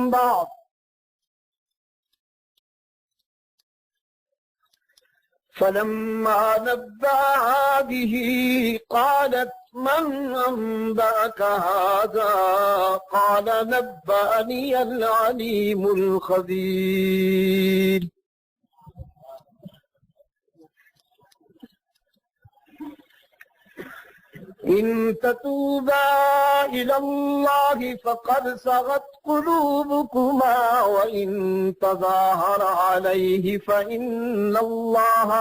بعد فلما نبأها به قالت من أنبأك هذا قال نبأني العليم الخبير إن تتوبا إلى الله فقد صغت قلوبكما وإن تظاهر عليه فإن الله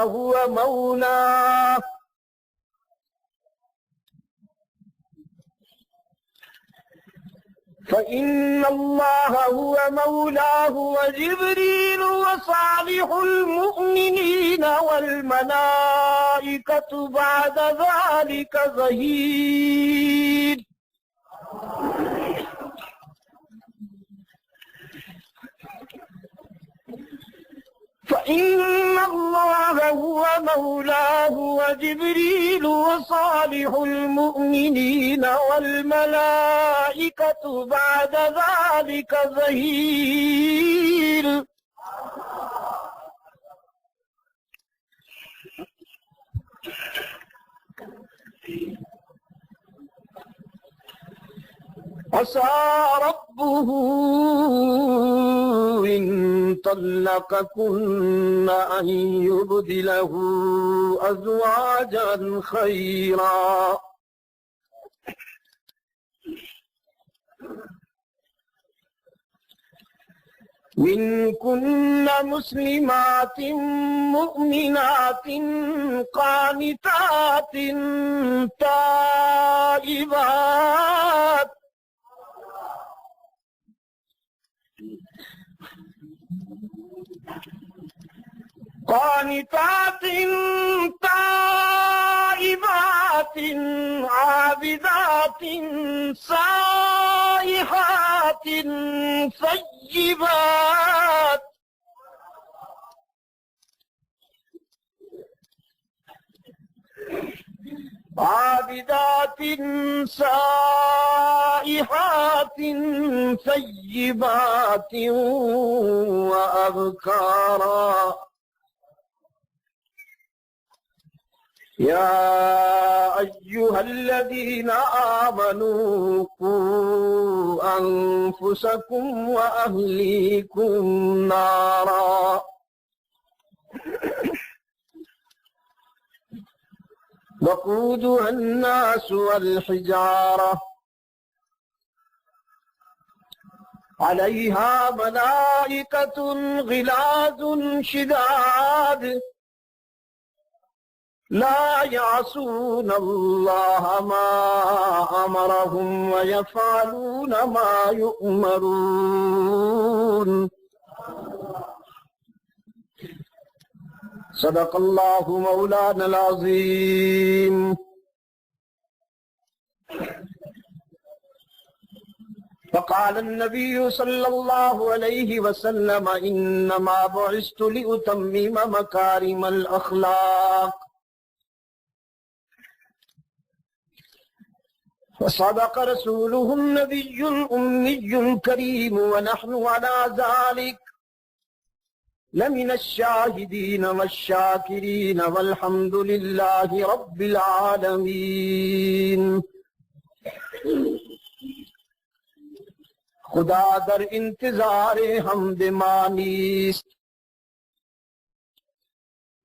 هو مولاه وجبريل وصالح المؤمنين والملائكة بعد ذلك ظهير فإن الله هو مولاه وجبريل وصالح المؤمنين والملائكة بعد ذلك ظهير عسى ربه إن طلقكن أن يبدله أزواجا خيرا منكن مسلمات مؤمنات قانتات تائبات تائبات عابدات سائحات ثيبات عابدات سائحات ثيبات وأبكارا يا أيها الذين آمنوا قوا أنفسكم وأهليكم نارا وقودها الناس والحجارة عليها ملائكة غلاظ شداد لا يعصون الله ما أمرهم ويفعلون ما يؤمرون صدق الله مولانا العظيم فقال النبي صلى الله عليه وسلم إنما بعثت لأتمم مكارم الأخلاق وصدق رسوله النبي الأمي الكريم ونحن على ذلك لمن الشاهدين والشاكرين والحمد لله رب العالمين. خدا در انتظار حمد مانیست،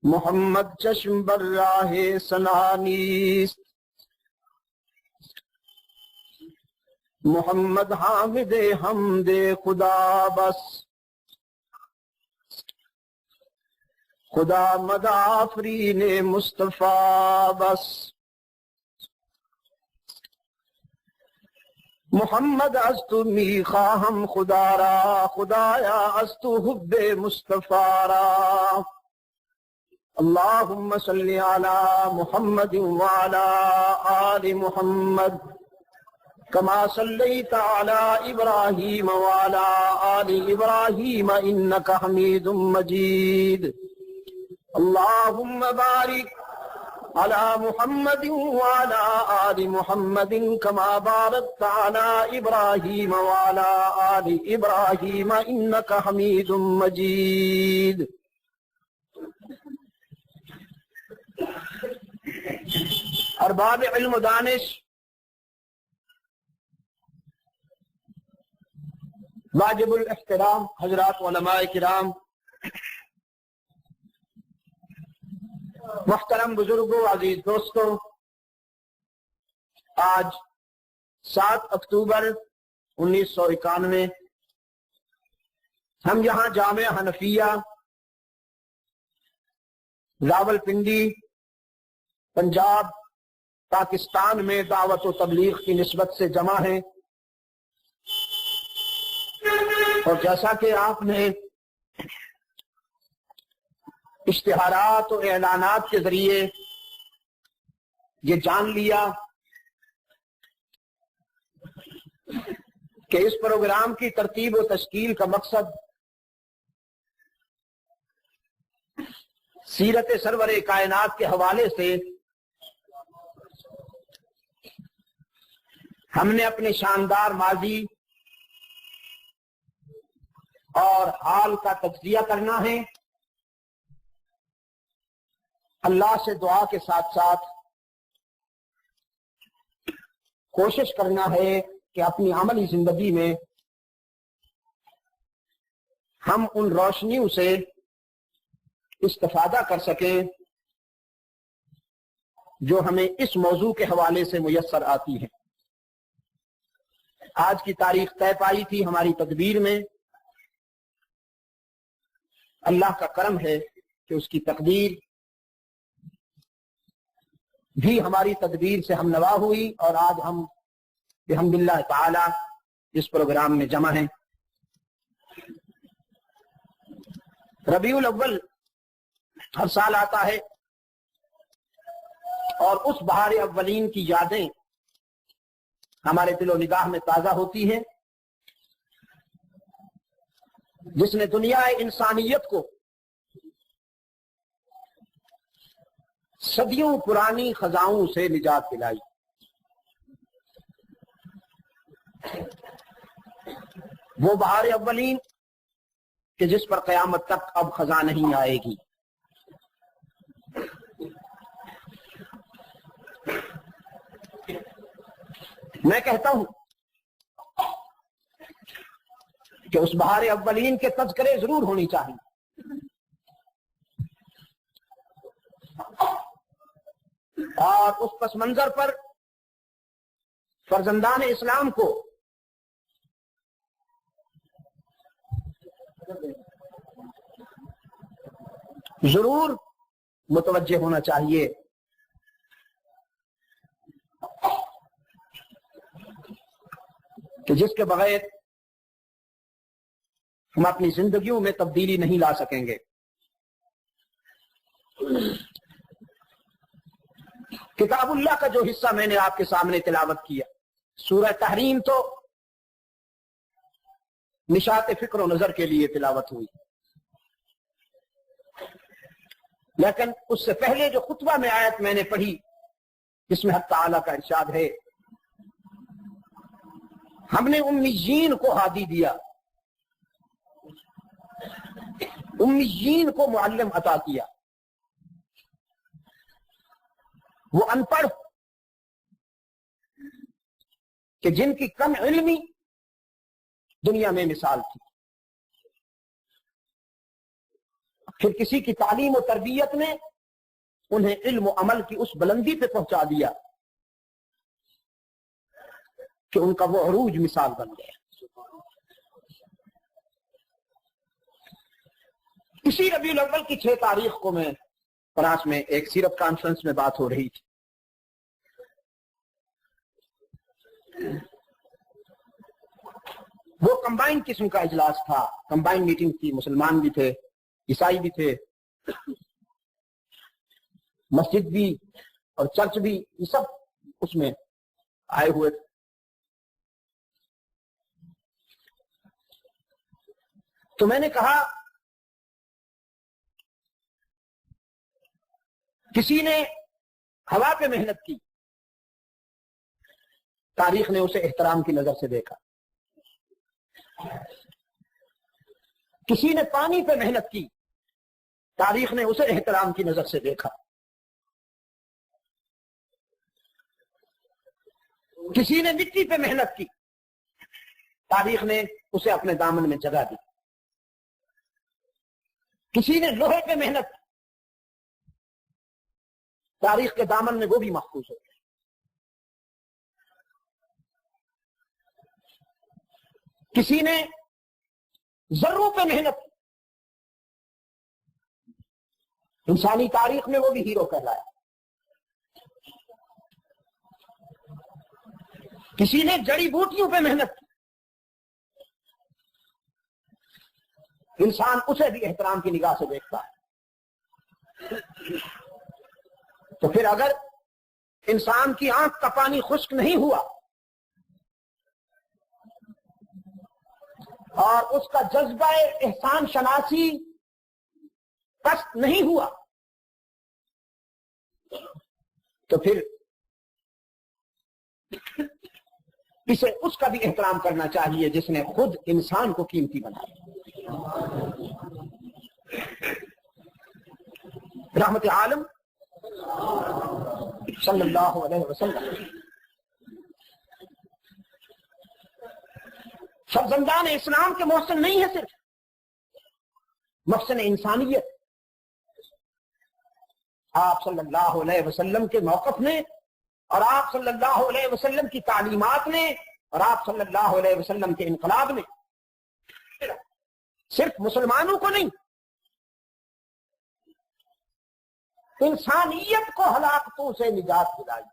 محمد چشم بر راہ ثنا نیست. محمد حامد حمد خدا بس، خدا مدافرین مصطفیٰ بس. محمد از تو می خواهم خدا را، خدایا از تو حب مصطفیٰ را. اللهم صل علی محمد وعلی آل محمد كما صليت على إبراهيم وعلى آل إبراهيم إنك حميد مجيد. اللهم بارك على محمد وعلى آل محمد كما باركت على إبراهيم وعلى آل إبراهيم إنك حميد مجيد. ارباب علم و دانش، واجب الاحترام حضرات علماء کرام، محترم بزرگوں، عزیز دوستوں، آج 7 اکتوبر 1991 ہم یہاں جامعہ حنفیہ راولپنڈی پنجاب پاکستان میں دعوت و تبلیغ کی نسبت سے جمع ہیں، اور جیسا کہ آپ نے اشتہارات و اعلانات کے ذریعے یہ جان لیا کہ اس پروگرام کی ترتیب و تشکیل کا مقصد سیرت سرور کائنات کے حوالے سے ہم نے اپنے شاندار ماضی اور حال کا تجزیہ کرنا ہے، اللہ سے دعا کے ساتھ ساتھ کوشش کرنا ہے کہ اپنی عملی زندگی میں ہم ان روشنیوں سے استفادہ کر سکیں جو ہمیں اس موضوع کے حوالے سے میسر آتی ہے۔ آج کی تاریخ طے پائی تھی ہماری تدبیر میں، اللہ کا کرم ہے کہ اس کی تقدیر بھی ہماری تدبیر سے ہم نوا ہوئی، اور آج ہم بحمد اللہ تعالی اس پروگرام میں جمع ہیں۔ ربیع الاول ہر سال آتا ہے اور اس بہار اولین کی یادیں ہمارے دل و نگاہ میں تازہ ہوتی ہیں، جس نے دنیا انسانیت کو صدیوں پرانی خزاؤں سے نجات دلائی۔ وہ بہار اولین کہ جس پر قیامت تک اب خزاں نہیں آئے گی۔ میں کہتا ہوں کہ اس بہار اولین کے تذکرے ضرور ہونی چاہیے، اور اس پس منظر پر فرزندان اسلام کو ضرور متوجہ ہونا چاہیے۔ کہ جس کے بغیر ہم اپنی زندگیوں میں تبدیلی نہیں لا سکیں گے۔ کتاب اللہ کا جو حصہ میں نے آپ کے سامنے تلاوت کیا، سورہ تحریم تو نشاط فکر و نظر کے لیے تلاوت ہوئی، لیکن اس سے پہلے جو خطبہ میں آیت میں نے پڑھی جس میں حق تعالی کا ارشاد ہے، ہم نے امیین کو ہادی دیا، امیین کو معلم عطا کیا، وہ ان پڑھ کہ جن کی کم علمی دنیا میں مثال تھی، پھر کسی کی تعلیم و تربیت نے انہیں علم و عمل کی اس بلندی پہ پہنچا دیا کہ ان کا وہ عروج مثال بن گیا۔ اسی ربیع الاول کی 6 تاریخ کو میں فرانس میں ایک سیرت کانفرنس میں بات ہو رہی تھی، وہ کمبائن قسم کا اجلاس تھا، کمبائن میٹنگ تھی، مسلمان بھی تھے، عیسائی بھی تھے، مسجد بھی اور چرچ بھی، یہ سب اس میں آئے ہوئے تھے۔ تو میں نے کہا کسی نے ہوا پہ محنت کی، تاریخ نے اسے احترام کی نظر سے دیکھا۔ کسی نے پانی پہ محنت کی، تاریخ نے اسے احترام کی نظر سے دیکھا۔ کسی نے مٹی پہ محنت کی، تاریخ نے اسے اپنے دامن میں جگہ دی۔ کسی نے لوہے پہ محنت کی، تاریخ کے دامن میں وہ بھی محفوظ ہو گئے۔ کسی نے ذروں پہ محنت کی، انسانی تاریخ میں وہ بھی ہیرو کہلایا۔ کسی نے جڑی بوٹیوں پہ محنت کی، انسان اسے بھی احترام کی نگاہ سے دیکھتا ہے۔ تو پھر اگر انسان کی آنکھ کا پانی خشک نہیں ہوا اور اس کا جذبہ احسان شناسی پست نہیں ہوا تو پھر اسے اس کا بھی احترام کرنا چاہیے جس نے خود انسان کو قیمتی بنایا۔ رحمت عالم صلی اللہ علیہ وسلم فرزندان اسلام کے محسن نہیں ہے، صرف محسن انسانیت۔ آپ صلی اللہ علیہ وسلم کے موقف نے اور آپ صلی اللہ علیہ وسلم کی تعلیمات نے اور آپ صلی اللہ علیہ وسلم کے انقلاب نے صرف مسلمانوں کو نہیں، انسانیت کو ہلاکتوں سے نجات دلائی۔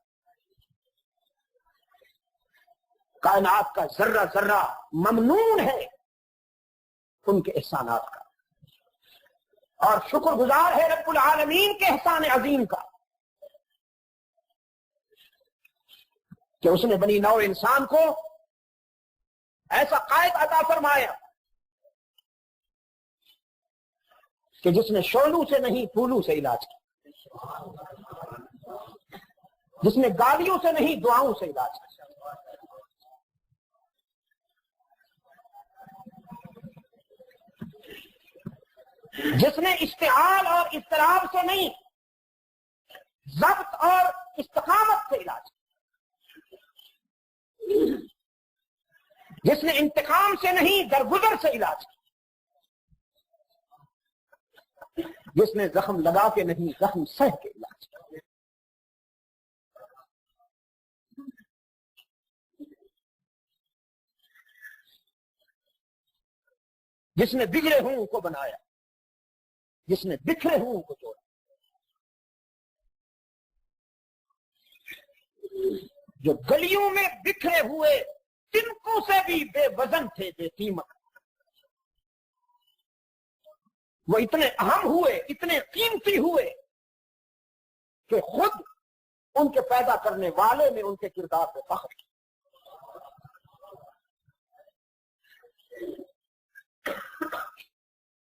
کائنات کا ذرہ ذرہ ممنون ہے ان کے احسانات کا، اور شکر گزار ہے رب العالمین کے احسان عظیم کا کہ اس نے بنی نوع انسان کو ایسا قائد عطا فرمایا کہ جس نے شولو سے نہیں پھولو سے علاج کیا، جس نے گالیوں سے نہیں دعاؤں سے علاج کیا، جس نے اشتعال اور اضطراب سے نہیں ضبط اور استقامت سے علاج کیا، جس نے انتقام سے نہیں درگزر سے علاج کیا، جس نے زخم لگا کے نہیں زخم سہ کے علاج کیا۔ جس نے بگڑے ہوں کو بنایا، جس نے بکھرے ہوں کو جوڑا، جو گلیوں میں بکھرے ہوئے تنکوں سے بھی بے وزن تھے، بے قیمت، وہ اتنے اہم ہوئے، اتنے قیمتی ہوئے کہ خود ان کے پیدا کرنے والے نے ان کے کردار پہ فخر کیا۔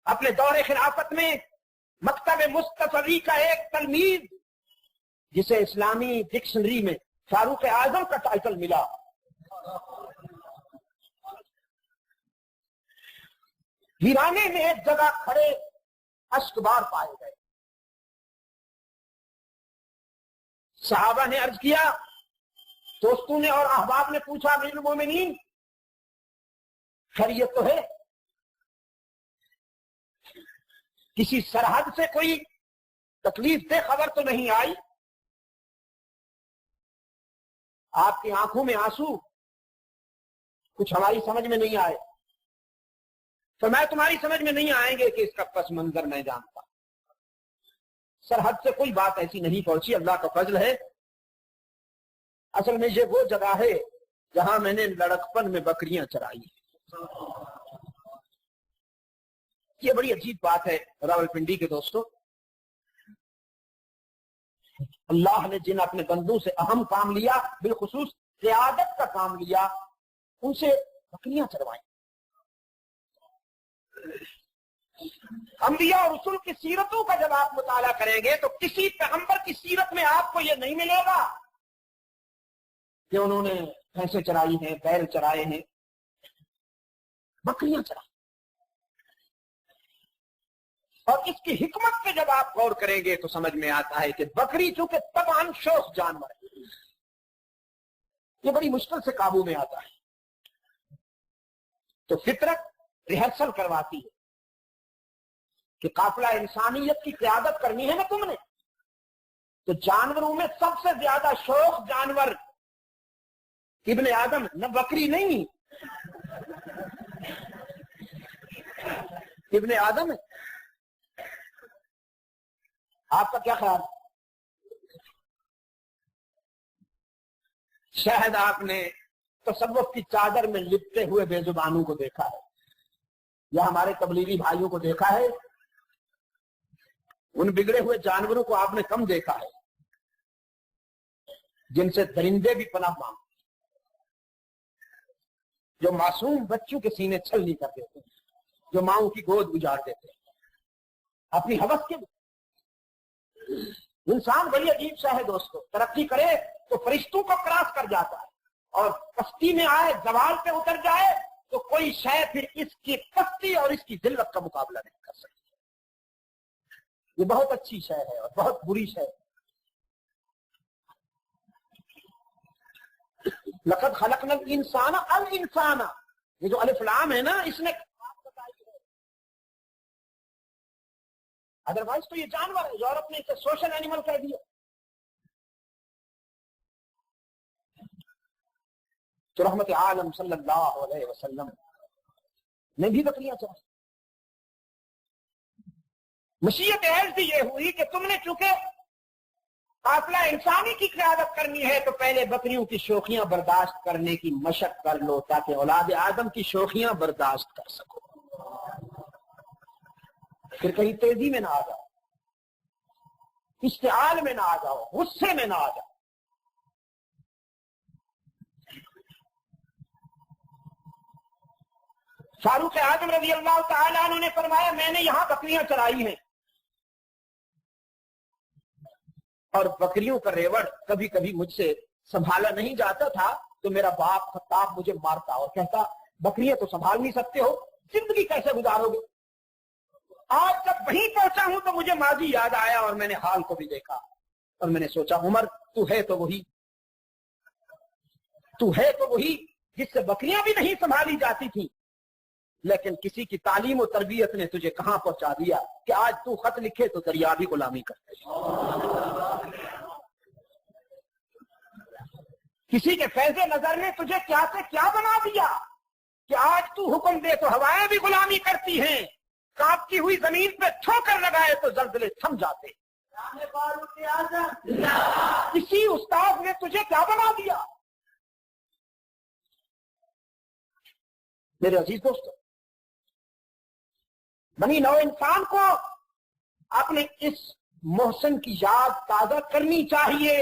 اپنے دور خلافت میں مکتب مصطفی کا ایک تلمیذ جسے اسلامی ڈکشنری میں فاروق اعظم کا ٹائٹل ملا، ویرانے میں ایک جگہ کھڑے اشک بار پائے گئے۔ صحابہ نے عرض کیا، دوستوں نے اور احباب نے پوچھا، امیر المومنین خیریت تو ہے؟ کسی سرحد سے کوئی تکلیف دہ خبر تو نہیں آئی؟ آپ کی آنکھوں میں آنسو، کچھ ہماری سمجھ میں نہیں آئے۔ تو میں تمہاری سمجھ میں نہیں آئیں گے کہ اس کا پس منظر میں جانتا۔ سرحد سے کوئی بات ایسی نہیں پہنچی، اللہ کا فضل ہے۔ اصل میں یہ وہ جگہ ہے جہاں میں نے لڑکپن میں بکریاں چرائی۔ یہ بڑی عجیب بات ہے راولپنڈی کے دوستوں، اللہ نے جن اپنے بندوں سے اہم کام لیا، بالخصوص قیادت کا کام لیا، ان سے بکریاں چروائیں۔ انبیاء اور رسول کی سیرتوں کا جب آپ مطالعہ کریں گے تو کسی پیغمبر کی سیرت میں آپ کو یہ نہیں ملے گا کہ انہوں نے بھینسیں چرائی ہیں، بیل چرائے ہیں، بکریاں چرائی. اور اس کی حکمت پہ جب آپ غور کریں گے تو سمجھ میں آتا ہے کہ بکری چونکہ طبعاً شوخ جانور ہے، یہ بڑی مشکل سے قابو میں آتا ہے. تو فطرت ریہرسل کرواتی ہے کہ قافلہ انسانیت کی قیادت کرنی ہے نا تم نے، تو جانوروں میں سب سے زیادہ شوخ جانور ابن آدم، نہ بکری نہیں، ابن آدم ہے. آپ کا کیا خیال؟ شاید آپ نے تصوف کی چادر میں لپٹے ہوئے بے زبانوں کو دیکھا ہے، یا ہمارے تبلیغی بھائیوں کو دیکھا ہے. ان بگڑے ہوئے جانوروں کو آپ نے کم دیکھا ہے جن سے درندے بھی پناہ مانگتے، جو معصوم بچوں کے سینے چھلنی کر دیتے ہیں، جو ماؤں کی گود اجاڑ دیتے ہیں اپنی ہوس کے. انسان بڑی عجیب سا ہے دوستو، ترقی کرے تو فرشتوں کو کراس کر جاتا ہے، اور پستی میں آئے، زوال پہ اتر جائے تو کوئی شے پھر اس کی پستی اور اس کی ذلت کا مقابلہ نہیں کر سکتی. یہ بہت اچھی شے ہے اور بہت بری شے ہے. لقد خلقنا الانسان الانسان، یہ جو الف لام ہے نا، اس نے ادروائز تو یہ جانور ہے. یورپ نے اسے سوشل اینیمل کہہ دیا. تو رحمت عالم صلی اللہ علیہ وسلم نے بھی بکریاں چرائی. مشیت ایسی یہ ہوئی کہ تم نے چونکہ قافلہ انسانی کی قیادت کرنی ہے تو پہلے بکریوں کی شوخیاں برداشت کرنے کی مشق کر لو تاکہ اولاد آدم کی شوخیاں برداشت کر سکو. پھر کہیں تیزی میں نہ آ جاؤ، اشتعال میں نہ آ جاؤ، غصے میں نہ آ جاؤ. فاروق اعظم رضی اللہ تعالیٰ عنہ نے فرمایا میں نے یہاں بکریاں چرائی ہیں، اور بکریوں کا ریوڑ کبھی کبھی مجھ سے سنبھالا نہیں جاتا تھا تو میرا باپ خطاب مجھے مارتا اور کہتا بکریاں تو سنبھال نہیں سکتے ہو، زندگی کیسے گزارو گے. آج جب وہیں پہنچا ہوں تو مجھے ماضی یاد آیا اور میں نے حال کو بھی دیکھا، اور میں نے سوچا عمر تو ہے تو وہی جس سے بکریاں بھی نہیں سنبھالی جاتی تھی، لیکن کسی کی تعلیم و تربیت نے تجھے کہاں پہنچا دیا کہ آج تو خط لکھے تو دریا بھی غلامی کرتے. کسی کے فیض نظر نے تجھے کیا سے کیا بنا دیا کہ آج تو حکم دے تو ہوائیں بھی غلامی کرتی ہیں، کانپتی ہوئی زمین پہ ٹھوکر لگائے تو زلزلے تھم جاتے. کسی استاد نے تجھے کیا بنا دیا؟ میرے عزیز دوستو، بنی نو انسان کو اپنے اس محسن کی یاد تازہ کرنی چاہیے.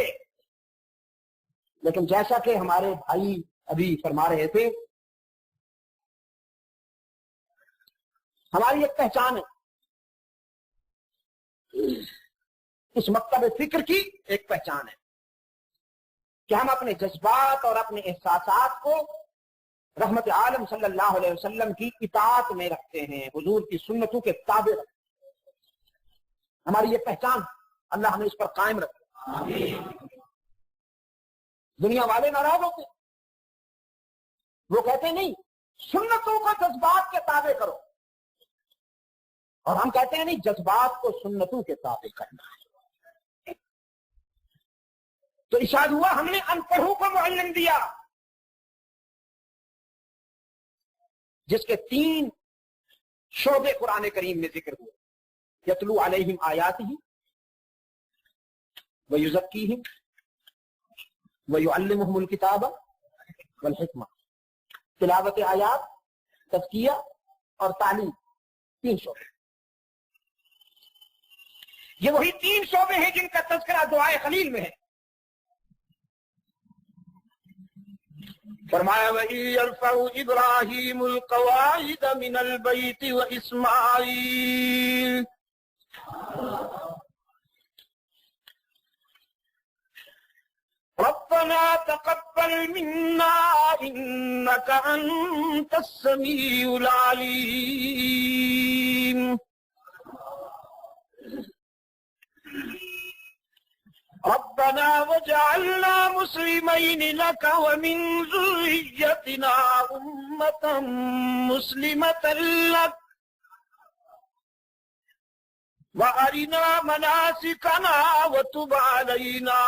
لیکن جیسا کہ ہمارے بھائی ابھی فرما رہے تھے، ہماری ایک پہچان ہے، اس مکتب فکر کی ایک پہچان ہے کہ ہم اپنے جذبات اور اپنے احساسات کو رحمت عالم صلی اللہ علیہ وسلم کی اطاعت میں رکھتے ہیں، حضور کی سنتوں کے تابع رکھتے ہیں. ہماری یہ پہچان، اللہ ہمیں اس پر قائم رکھے. آمین. دنیا والے ناراض ہوتے، وہ کہتے نہیں سنتوں کو جذبات کے تابع کرو، اور ہم کہتے ہیں نہیں جذبات کو سنتوں کے تابع کرنا ہے. تو ارشاد ہوا ہم نے ان پڑھوں کو معلم دیا جس کے 3 شعبے قرآن کریم میں ذکر ہوئے، یتلو علیہم آیاتہ ویزکیہم ویعلمہم الکتاب والحکمہ. تلاوت آیات، تزکیہ اور تعلیم، 3 شعبے. یہ وہی 3 شعبے ہیں جن کا تذکرہ دعائے خلیل میں ہے. فرمایا وَإِذْ يَرْفَعُ إِبْرَاهِيمُ الْقَوَاعِدَ مِنَ الْبَيْتِ وَإِسْمَاعِيلُ رَبَّنَا تَقَبَّلْ مِنَّا إِنَّكَ أَنْتَ السَّمِيعُ الْعَلِيمُ رَبَّنَا وَاجْعَلْنَا مُسْلِمَيْنِ لَكَ وَمِنْ ذُرِّيَّتِنَا أُمَّةً مُسْلِمَةً لَكَ وَأَرِنَا مَنَاسِكَنَا وَتُبْ عَلَيْنَا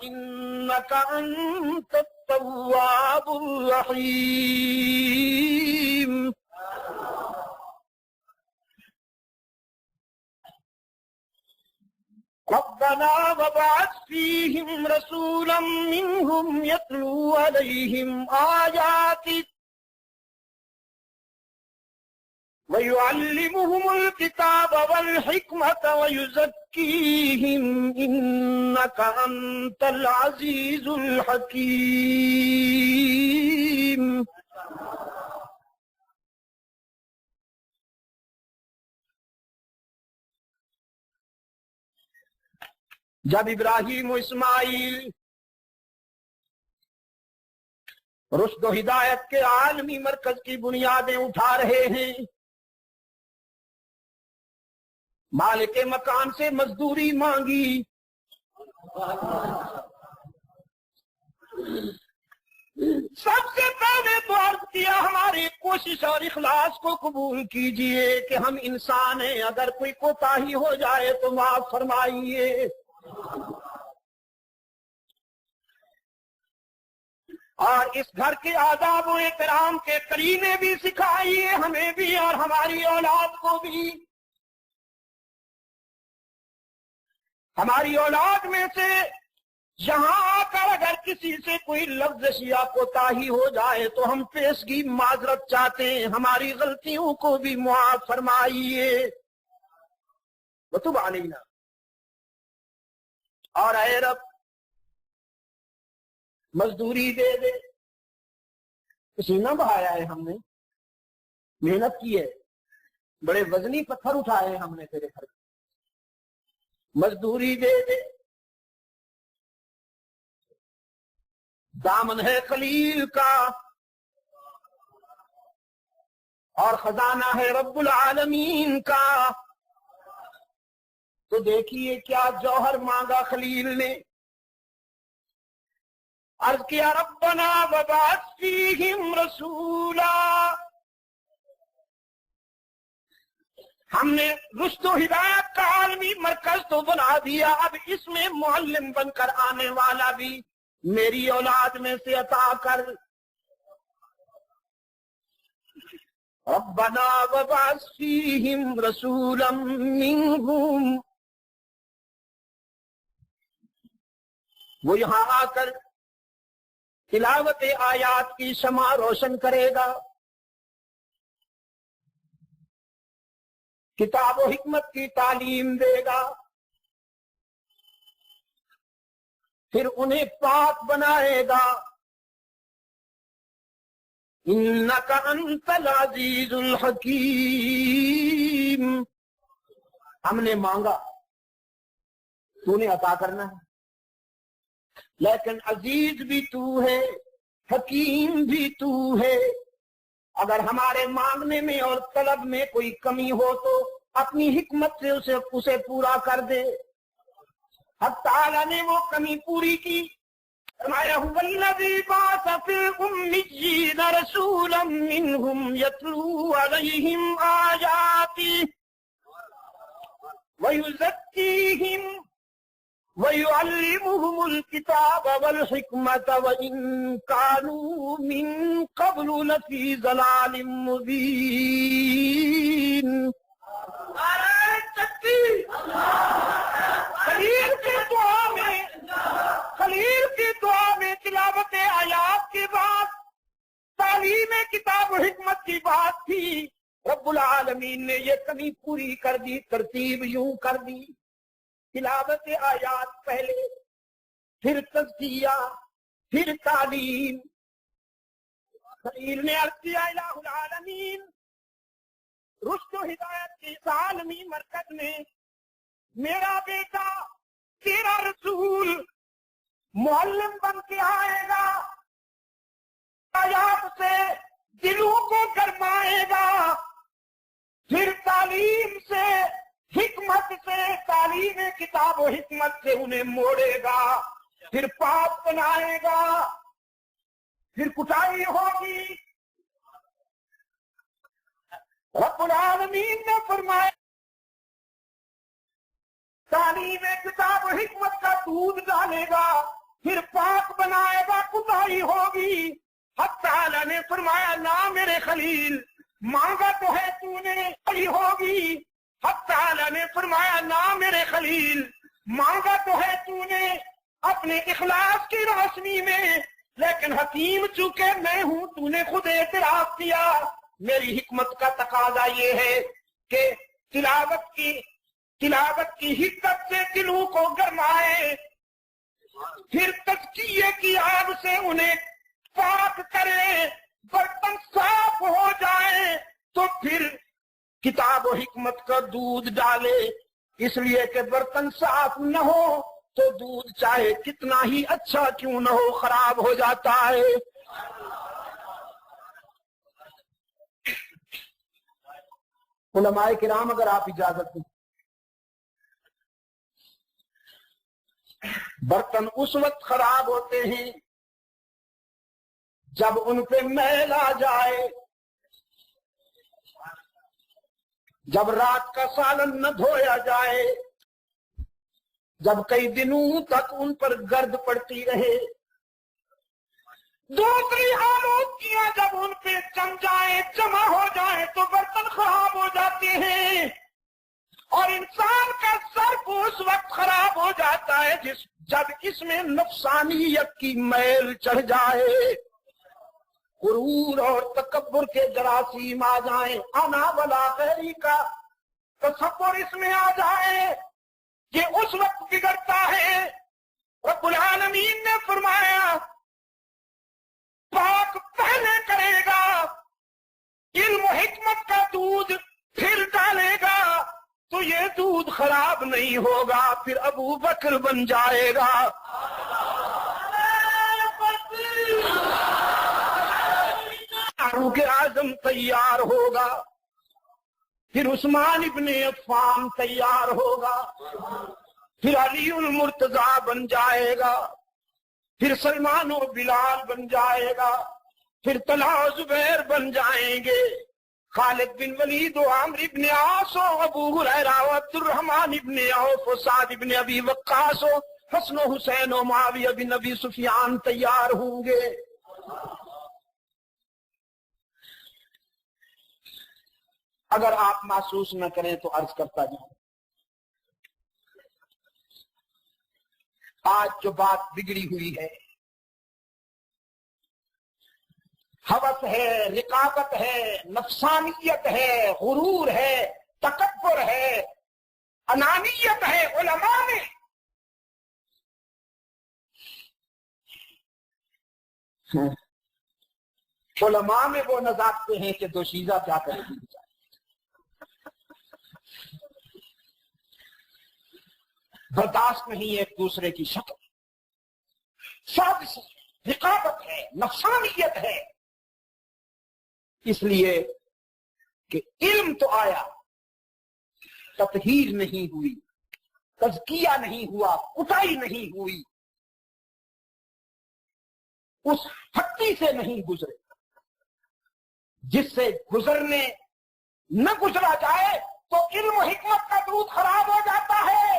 إِنَّكَ أَنْتَ التَّوَّابُ الرَّحِيمُ رَبَّنَا وَابْعَثْ فِيهِمْ رَسُولًا مِّنْهُمْ يَتْلُو عَلَيْهِمْ آيَاتِكَ وَيُعَلِّمُهُمُ الْكِتَابَ وَالْحِكْمَةَ وَيُزَكِّيهِمْ إِنَّكَ أَنْتَ الْعَزِيزُ الْحَكِيمُ جب ابراہیم و اسماعیل رشد و ہدایت کے عالمی مرکز کی بنیادیں اٹھا رہے ہیں، مالک مکان سے مزدوری مانگی، سب سے پہلے تو عرض کیا ہماری کوشش اور اخلاص کو قبول کیجئے کہ ہم انسان ہیں، اگر کوئی کوتاہی ہو جائے تو معاف فرمائیے۔ اور اس گھر کے آداب و احترام کے کرینے بھی سکھائیے ہمیں بھی اور ہماری اولاد کو بھی۔ ہماری اولاد میں سے یہاں آ کر اگر کسی سے کوئی لفظ یا کوتاہی ہو جائے تو ہم پیشگی معذرت چاہتے ہیں، ہماری غلطیوں کو بھی معاف فرمائیے۔ وتب علینا، اور اے رب مزدوری دے دے، پسینہ بہایا ہے ہم نے، محنت کی ہے، بڑے وزنی پتھر اٹھائے ہیں ہم نے تیرے گھر، مزدوری دے دے۔ دامن ہے خلیل کا اور خزانہ ہے رب العالمین کا، تو دیکھیے کیا جوہر مانگا خلیل نے۔ عرض کیا ربنا وبعث فیہم رسولا، ہم نے رشد و ہدایت کا عالمی مرکز تو بنا دیا، اب اس میں معلم بن کر آنے والا بھی میری اولاد میں سے عطا کر۔ ربنا وبعث فیہم رسولا منہم، وہ یہاں آ کر تلاوت آیات کی شمع روشن کرے گا، کتاب و حکمت کی تعلیم دے گا، پھر انہیں پاک بنائے گا۔ انک انت العزیز الحکیم، ہم نے مانگا تو نے عطا کرنا ہے، لیکن عزیز بھی تو ہے، حکیم بھی تو ہے، اگر ہمارے مانگنے میں اور طلب میں کوئی کمی ہو تو اپنی حکمت سے اسے پورا کر دے۔ حق تعالیٰ نے وہ کمی پوری کی، فرمایا هو الذی بعث فی الامیین رسولا منہم یتلو علیہم آیاتہ ویزکیہم وَيُعَلِّمُهُمُ الْكِتَابَ وَالْحِكْمَةَ وَإِن كَانُوا مِن قَبْلُ لَفِي ضَلَالٍ مُبِينٍ۔ نعرہ تکبیر! خلیل کی دعا میں تلاوت آیات کے بعد تعلیم کتاب و حکمت کی بات تھی، رب العالمین نے یہ کمی پوری کر دی، ترتیب یوں کر دی، تلاوت آیات پہلے، پھر تزکیہ، پھر تعلیم، خلیل نے عرض کیا الہ العالمین، رشد و ہدایت کی اس عالمی مرکز میں میرا بیٹا تیرا رسول معلم بن کے آئے گا، آیات سے دلوں کو گرمائے گا، پھر تعلیم سے، حکمت سے، تعلیم کتاب و حکمت سے انہیں موڑے گا، پھر پاک بنائے گا، پھر کٹائی ہوگی۔ رب العالمین نے فرمایا تعلیم کتاب و حکمت کا دودھ ڈالے گا، پھر پاک بنائے گا، کٹائی ہوگی۔ حق تعالی نے فرمایا نا میرے خلیل، مانگا تو ہے تو نے، کٹائی ہوگی۔ حق تعالی نے فرمایا نا میرے خلیل، مانگا تو ہے تو نے اپنے اخلاص کی روشنی میں، لیکن حکیم چونکہ میں ہوں تو نے خود اعتراف کیا۔ میری حکمت کا تقاضا یہ ہے کہ تلاوت کی حکمت سے دلوں کو گرمائے، پھر تزکیے کی آگ سے انہیں پاک کرے، برتن صاف ہو جائے تو پھر کتاب و حکمت کا دودھ ڈالے، اس لیے کہ برتن صاف نہ ہو تو دودھ چاہے کتنا ہی اچھا کیوں نہ ہو خراب ہو جاتا ہے۔ علماء کرام اگر آپ اجازت دیں، برتن اس وقت خراب ہوتے ہیں جب ان پہ میل آ جائے، جب رات کا سالن نہ دھویا جائے، جب کئی دنوں تک ان پر گرد پڑتی رہے، دوسری آلودگیاں جب ان پہ جم جائیں، جمع ہو جائیں تو برتن خراب ہو جاتے ہیں، اور انسان کا صرف اس وقت خراب ہو جاتا ہے جب اس میں نفسانیت کی میل چڑھ جائے، غرور اور تکبر کے جراثیم آ جائیں، انا ولا غیری کا تصور اس میں آ جائے، یہ اس وقت بگڑتا ہے۔ رب العالمین نے فرمایا پاک پہلے کرے گا، علم و حکمت کا دودھ پھر ڈالے گا تو یہ دودھ خراب نہیں ہوگا، پھر ابو بکر بن جائے گا۔ فاروق اعظم تیار ہوگا، پھر عثمان ابن عفان تیار ہوگا، پھر علی المرتضیٰ بن جائے گا، پھر سلمان و بلال بن جائے گا، پھر طلحہ و زبیر بن جائیں گے، خالد بن ولید و عمرو بن عاص و ابو ہریرہ و عبد الرحمن بن عوف و سعد بن ابی وقاص و حسن و حسین و معاویہ بن ابی سفیان تیار ہوں گے۔ اگر آپ محسوس نہ کریں تو عرض کرتا جاؤں، آج جو بات بگڑی ہوئی ہے، ہوس ہے، رقابت ہے، نفسانیت ہے، غرور ہے، تکبر ہے، انانیت ہے، علماء نے وہ نزاکتے ہیں کہ دوشیزہ کیا کرے گی، برداشت نہیں ایک دوسرے کی شکل، سازش ہے، رقابت ہے، نفسانیت ہے، اس لیے کہ علم تو آیا، تطہیر نہیں ہوئی، تزکیہ نہیں ہوا، کٹائی نہیں ہوئی، اس ہٹی سے نہیں گزرے، جس سے گزرنے نہ گزرا جائے تو علم و حکمت کا دودھ خراب ہو جاتا ہے۔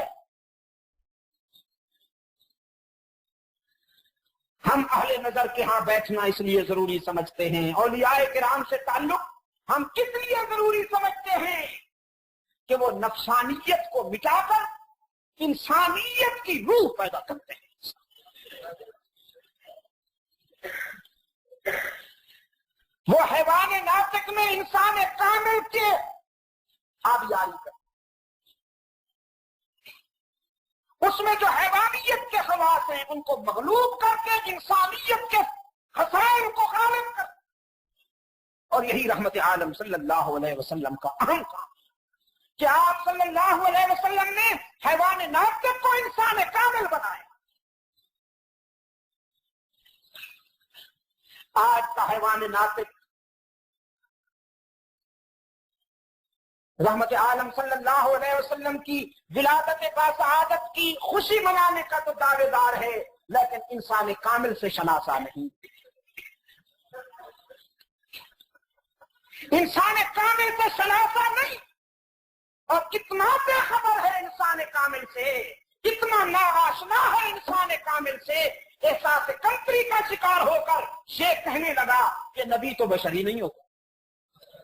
ہم اہل نظر کے ہاں بیٹھنا اس لیے ضروری سمجھتے ہیں، اولیاء کرام سے تعلق ہم کس لیے ضروری سمجھتے ہیں کہ وہ نفسانیت کو مٹا کر انسانیت کی روح پیدا کرتے ہیں، وہ حیوان ناطق میں انسان کامل کے آبیاری کرتے، اس میں جو حیوانیت کے خواص ہیں ان کو مغلوب کر کے انسانیت کے خصائل کو غالب کر اور یہی رحمت عالم صلی اللہ علیہ وسلم کا اہم کام کہ آپ صلی اللہ علیہ وسلم نے حیوان ناطق کو انسان کامل بنایا. آج کا حیوان ناطق رحمت عالم صلی اللہ علیہ وسلم کی ولادت باسعادت کی خوشی منانے کا تو دعوے دار ہے، لیکن انسان کامل سے شناسا نہیں. انسان کامل سے شناسا نہیں، اور کتنا بے خبر ہے انسان کامل سے، کتنا ناآشنا ہے انسان کامل سے. احساس کمتری کا شکار ہو کر شیخ کہنے لگا کہ نبی تو بشری نہیں ہوتا.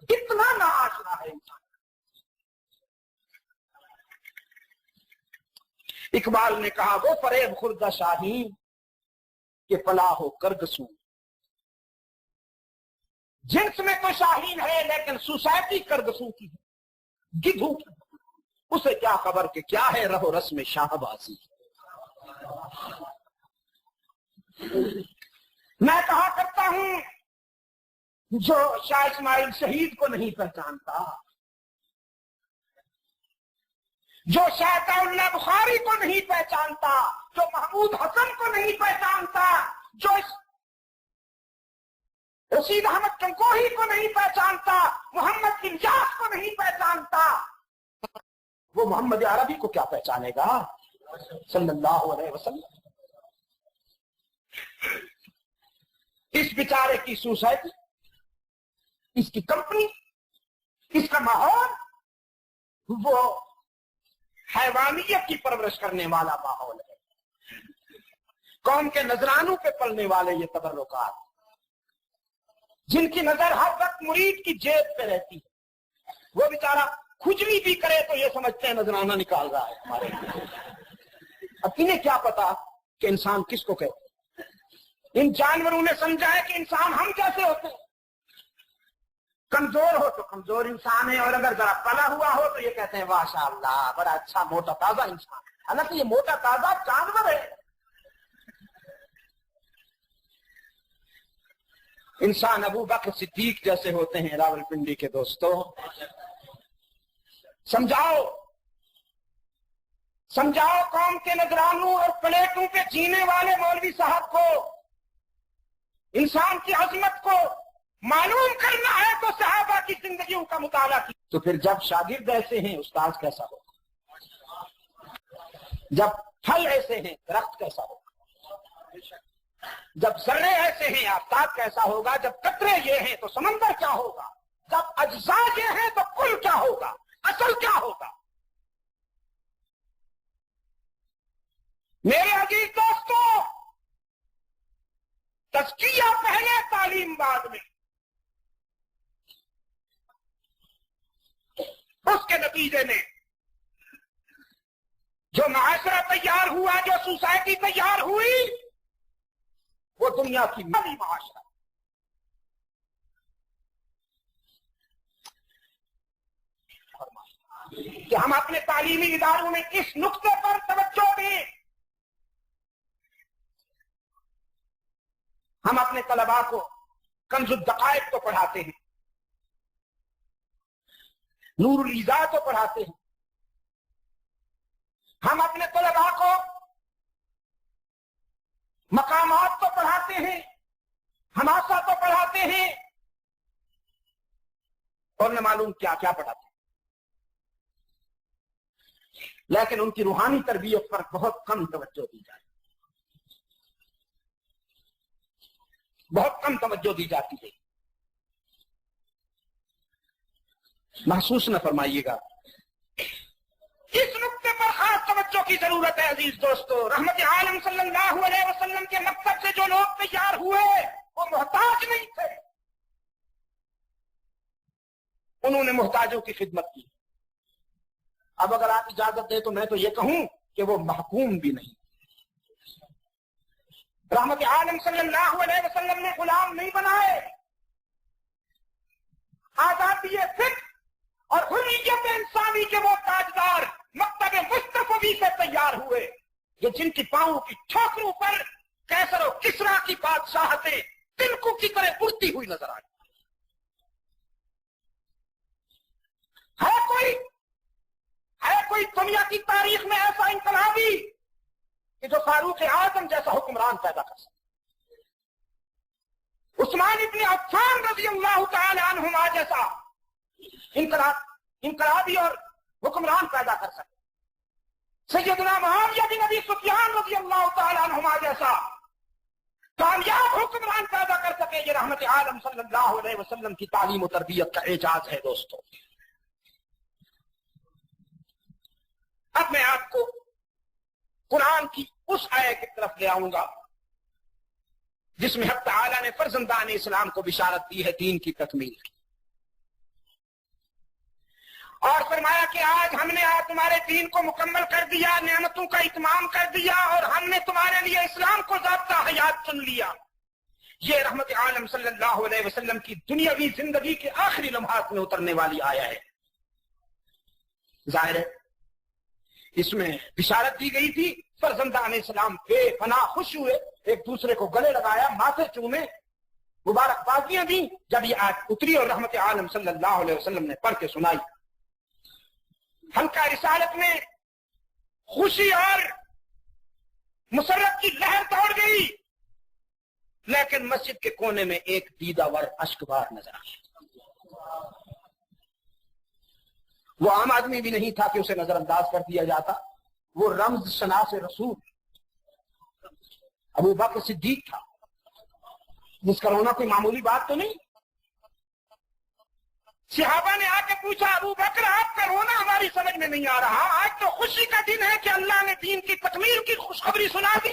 کتنا ناآشنا ہے انسان. اقبال نے کہا وہ فریب خوردہ شاہین کہ فلاح ہو کرگسوں. جنس میں تو شاہین ہے لیکن سوسائٹی کرگسوں کی ہے، گدھوں کی. اسے کیا خبر کہ کیا ہے رہو رسم شاہبازی. میں کہا کرتا ہوں جو شاہ اسماعیل شہید کو نہیں پہچانتا، جو شاہ اللہ بخاری کو نہیں پہچانتا، جو محمود حسن کو نہیں پہچانتا، جو رشید احمد کنکوہی کو نہیں پہچانتا، محمد الیاس کو نہیں پہچانتا، وہ محمد عربی کو کیا پہچانے گا صلی اللہ علیہ وسلم. اس بیچارے کی سوسائٹی، اس کی کمپنی، اس کا ماحول وہ حیوانیت کی پرورش کرنے والا ماحول ہے. قوم کے نذرانوں پہ پلنے والے یہ تبرکات، جن کی نظر ہر وقت مرید کی جیب پہ رہتی ہے. وہ بیچارہ کھجلی بھی کرے تو یہ سمجھتے ہیں نذرانہ نکال رہا ہے ہمارے لیے. اب انہیں کیا پتا کہ انسان کس کو کہتے ہیں. ان جانوروں نے سمجھا ہے کہ انسان ہم کیسے ہوتے ہیں. کمزور ہو تو کمزور انسان ہے، اور اگر ذرا پلا ہوا ہو تو یہ کہتے ہیں ماشاء اللہ بڑا اچھا موٹا تازہ انسان. حالانکہ یہ موٹا تازہ جانور ہے. انسان ابو بکر صدیق جیسے ہوتے ہیں. راولپنڈی کے دوستوں، سمجھاؤ قوم کے نذرانوں اور پلیٹوں پہ جینے والے مولوی صاحب کو. انسان کی عظمت کو معلوم کرنا ہے تو صحابہ کی زندگیوں کا مطالعہ کی. تو پھر جب شاگرد ایسے ہیں استاذ کیسا ہوگا؟ جب پھل ایسے ہیں درخت کیسا ہوگا؟ جب ذرے ایسے ہیں آفتاب کیسا ہوگا؟ جب قطرے یہ ہیں تو سمندر کیا ہوگا؟ جب اجزاء یہ ہیں تو کل کیا ہوگا؟ اصل کیا ہوگا؟ میرے عزیز دوستو، تزکیہ پہلے تعلیم بعد میں. اس کے نتیجے میں جو معاشرہ تیار ہوا، جو سوسائٹی تیار ہوئی، وہ دنیا کی نئی معاشرہ. کہ ہم اپنے تعلیمی اداروں میں اس نقطے پر توجہ دیں. ہم اپنے طلباء کو کنز الدقائق تو پڑھاتے ہیں، نور الایضاح تو پڑھاتے ہیں. ہم اپنے طلباء کو مقامات تو پڑھاتے ہیں، حماسہ تو پڑھاتے ہیں، اور نہ معلوم کیا کیا پڑھاتے ہیں. لیکن ان کی روحانی تربیت پر بہت کم توجہ دی جاتی ہے، بہت کم توجہ دی جاتی ہے. محسوس نہ فرمائیے گا. اس نقطے پر خاص توجہ کی ضرورت ہے عزیز دوستو. رحمت عالم صلی اللہ علیہ وسلم کے مکتب سے جو لوگ تیار ہوئے وہ محتاج نہیں تھے، انہوں نے محتاجوں کی خدمت کی. اب اگر آپ اجازت دیں تو میں تو یہ کہوں کہ وہ محکوم بھی نہیں. رحمت عالم صلی اللہ علیہ وسلم نے غلام نہیں بنائے. آزادی فکر اور حریت انسانی کے وہ تاجدار مکتب مصطفی سے تیار ہوئے کہ جن کی پاؤں کی ٹھوکروں پر کیسر و کسرا کی بادشاہتیں تلکوں کی طرح اڑتی ہوئی نظر آئی. اسلامیہ کی تاریخ میں ایسا انقلابی کہ جو فاروق اعظم جیسا حکمران پیدا کر سکے، عثمان ابن عفان رضی اللہ تعالی عنہما جیسا انقلابی اور حکمران پیدا کر سکے، سیدنا معاویہ بن ابی سفیان رضی اللہ تعالی عنہما جیسا کامیاب حکمران پیدا کر سکے، یہ رحمت عالم صلی اللہ علیہ وسلم کی تعلیم و تربیت کا اعجاز ہے دوستو۔ اب میں آپ کو قرآن کی اس آیت کی طرف لے آؤں گا جس میں حق تعالیٰ نے فرزندان اسلام کو بشارت دی ہے دین کی تکمیل کی، اور فرمایا کہ آج ہم نے تمہارے دین کو مکمل کر دیا، نعمتوں کا اتمام کر دیا، اور ہم نے تمہارے لیے اسلام کو ضابطہ حیات چن لیا۔ یہ رحمت عالم صلی اللہ علیہ وسلم کی دنیاوی زندگی کے آخری لمحات میں اترنے والی آیا ہے۔ ظاہر ہے اس میں بشارت دی گئی تھی، فرزندان اسلام بے پناہ خوش ہوئے، ایک دوسرے کو گلے لگایا، ماتھے چومے، مبارکبادیاں دی جب یہ آیت اتری اور رحمت عالم صلی اللہ علیہ وسلم نے پڑھ کے سنائی۔ حلقہ رسالت میں خوشی اور مسرت کی لہر دوڑ گئی، لیکن مسجد کے کونے میں ایک دیدہ ور اشکبار نظر آیا۔ وہ عام آدمی بھی نہیں تھا کہ اسے نظر انداز کر دیا جاتا، وہ رمز شناس رسول ابو بکر صدیق تھا، جس کا رونا کوئی معمولی بات تو نہیں۔ صحابہ نے آ کے پوچھا، ابو بکر آپ کا رونا ہماری سمجھ میں نہیں آ رہا، آج تو خوشی کا دن ہے کہ اللہ نے دین کی تکمیل کی خوشخبری سنا دی۔